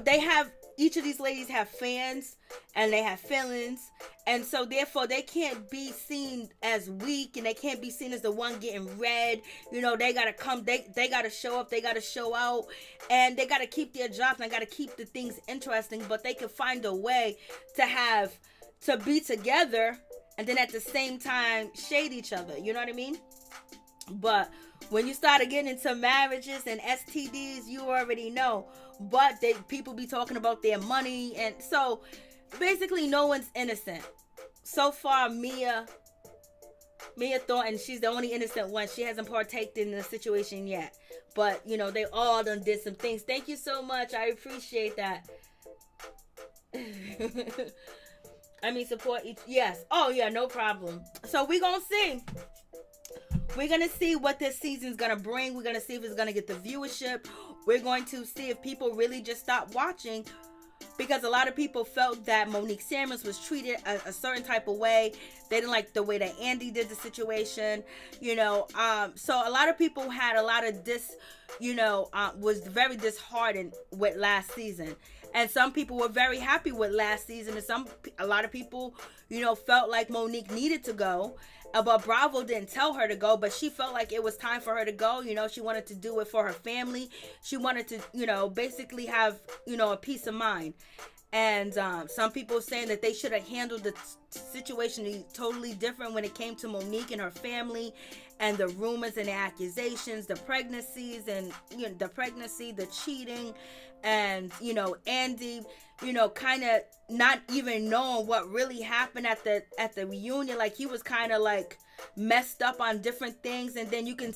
Speaker 1: they have, each of these ladies have fans and they have feelings, and so therefore they can't be seen as weak, and they can't be seen as the one getting red. You know, they gotta come, they gotta show up, they gotta show out, and they gotta keep their jobs and gotta keep the things interesting, but they can find a way to be together and then at the same time shade each other. You know what I mean? But when you start getting into marriages and STDs, you already know. But people be talking about their money, and so basically no one's innocent. So far, Mia thought, and she's the only innocent one. She hasn't partaken in the situation yet. But, you know, they all done did some things. Thank you so much. I appreciate that. I mean, support each. Yes. Oh, yeah, no problem. So we're going to see. We're going to see what this season's going to bring. We're going to see if it's going to get the viewership. We're going to see if people really just stop watching, because a lot of people felt that Monique Samuels was treated a certain type of way. They didn't like the way that Andy did the situation, you know. So a lot of people had a lot of was very disheartened with last season. And some people were very happy with last season. And a lot of people, you know, felt like Monique needed to go. But Bravo didn't tell her to go, but she felt like it was time for her to go. You know, she wanted to do it for her family. She wanted to, you know, basically have, you know, a peace of mind. And some people saying that they should have handled the situation totally different when it came to Monique and her family, and the rumors and the accusations, the pregnancies, and, you know, the cheating, and, you know, Andy, you know, kind of not even knowing what really happened at the reunion. Like, he was kind of like messed up on different things, and then you can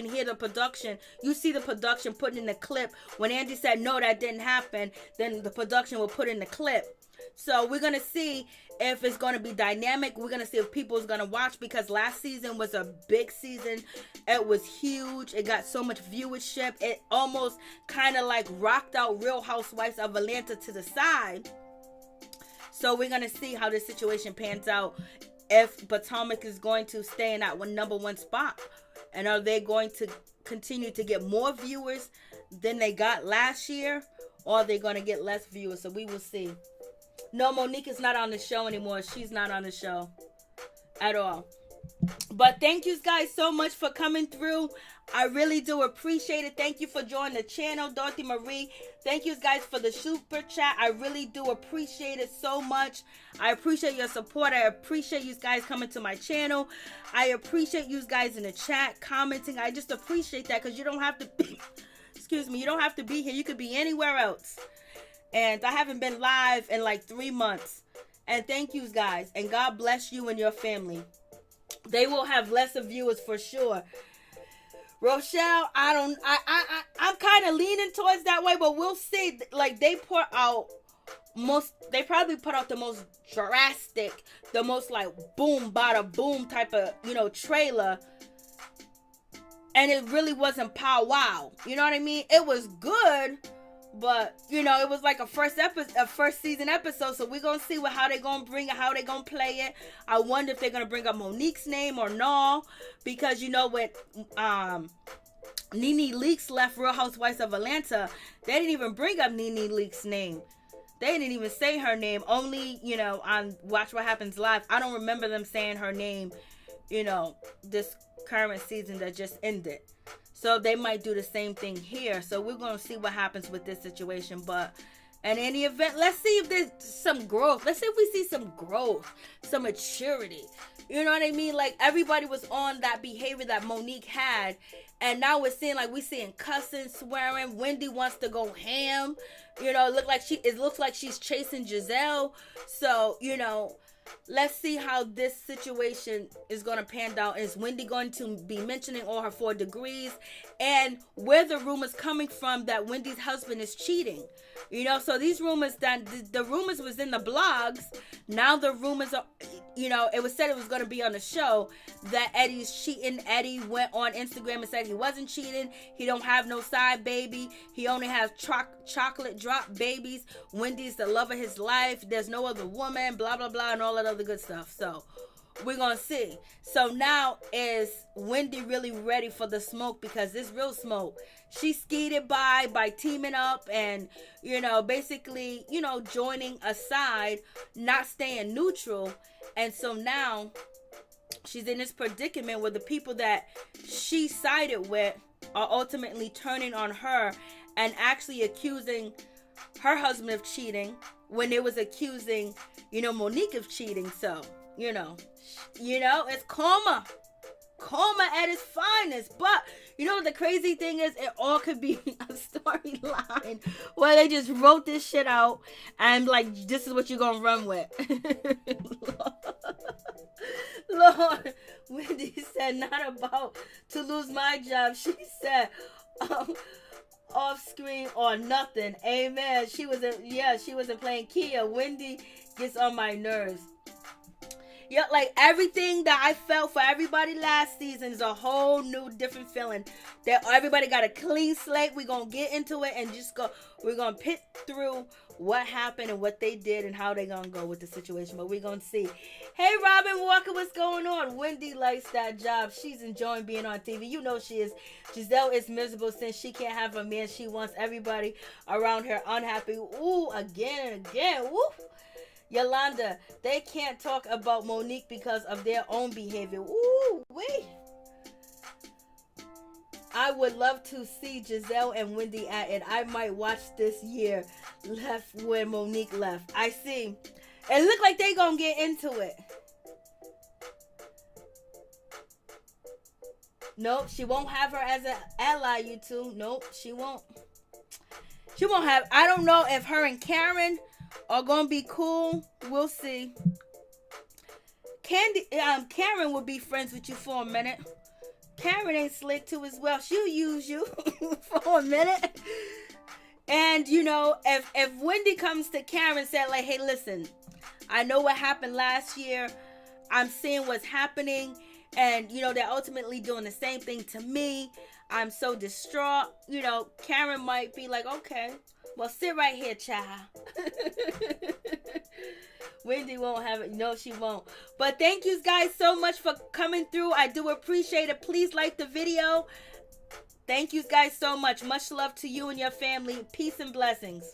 Speaker 1: hear the production. You see the production putting in the clip when Andy said no, that didn't happen. Then the production will put in the clip. So we're gonna see if it's gonna be dynamic. We're gonna see if people's gonna watch, because last season was a big season. It was huge. It got so much viewership. It almost kind of like rocked out Real Housewives of Atlanta to the side. So we're gonna see how this situation pans out. If Potomac is going to stay in that number one spot, and are they going to continue to get more viewers than they got last year, or are they going to get less viewers? So we will see. No, Monique is not on the show anymore. She's not on the show at all. But thank you guys so much for coming through. I really do appreciate it. Thank you for joining the channel, Dorothy Marie. Thank you guys for the super chat. I really do appreciate it so much. I appreciate your support. I appreciate you guys coming to my channel. I appreciate you guys in the chat commenting. I just appreciate that, because you don't have to be, excuse me, you don't have to be here. You could be anywhere else. And I haven't been live in like 3 months. And thank you guys. And God bless you and your family. They will have lesser viewers for sure. Rochelle, I'm kind of leaning towards that way, but we'll see. Like, they probably put out the most drastic, the most like boom, bada boom type of, you know, trailer. And it really wasn't pow wow. You know what I mean? It was good, but, you know, it was like a first season episode. So we're going to see how they're going to bring it, how they're going to play it. I wonder if they're going to bring up Monique's name or no. Because, you know, when NeNeLeakes left Real Housewives of Atlanta, they didn't even bring up NeNeLeakes' name. They didn't even say her name. Only, you know, on Watch What Happens Live. I don't remember them saying her name, you know, this current season that just ended. So they might do the same thing here. So we're going to see what happens with this situation. But in any event, let's see if there's some growth. Let's see if we see some growth, some maturity. You know what I mean? Like, everybody was on that behavior that Monique had. And now we're seeing, like, we're seeing cussing, swearing. Wendy wants to go ham. You know, it looks like she's chasing Gizelle. So, you know, let's see how this situation is going to pan out. Is Wendy going to be mentioning all her 4 degrees? And where the rumors coming from that Wendy's husband is cheating? You know, so these rumors, that the rumors was in the blogs. Now the rumors are, you know, it was said it was going to be on the show that Eddie's cheating. Eddie went on Instagram and said he wasn't cheating. He don't have no side baby. He only has chocolate drop babies. Wendy's the love of his life. There's no other woman, blah, blah, blah, and all that other good stuff. So we're going to see. So now, is Wendy really ready for the smoke? Because this real smoke. She skeeted by teaming up and, you know, basically, you know, joining a side, not staying neutral. And so now she's in this predicament where the people that she sided with are ultimately turning on her and actually accusing her husband of cheating when they was accusing, you know, Monique of cheating. So, you know, it's karma at its finest. But you know what the crazy thing is? It all could be a storyline where they just wrote this shit out and like, this is what you're gonna run with. Lord, Wendy said, not about to lose my job. She said, off screen or nothing. Amen. She wasn't playing Kia. Wendy gets on my nerves. Yeah, like everything that I felt for everybody last season is a whole new different feeling. That everybody got a clean slate. We're going to get into it and we're going to pit through what happened and what they did and how they going to go with the situation. But we're going to see. Hey, Robyn Walker, what's going on? Wendy likes that job. She's enjoying being on TV. You know she is. Gizelle is miserable since she can't have a man. She wants everybody around her unhappy. Ooh, again. Woo. Yolanda, they can't talk about Monique because of their own behavior. Ooh, wait. I would love to see Gizelle and Wendy at it. I might watch this year left when Monique left. I see. It look like they gonna get into it. Nope, she won't have her as an ally, you two. Nope, she won't. She won't have. I don't know if her and Karen are gonna be cool. We'll see. Karen will be friends with you for a minute. Karen ain't slick too as well. She'll use you for a minute. And you know, if Wendy comes to Karen and said like, hey, listen, I know what happened last year. I'm seeing what's happening, and you know they're ultimately doing the same thing to me. I'm so distraught. You know, Karen might be like, okay, well, sit right here, child. Wendy won't have it. No, she won't. But thank you guys so much for coming through. I do appreciate it. Please like the video. Thank you guys so much. Much love to you and your family. Peace and blessings.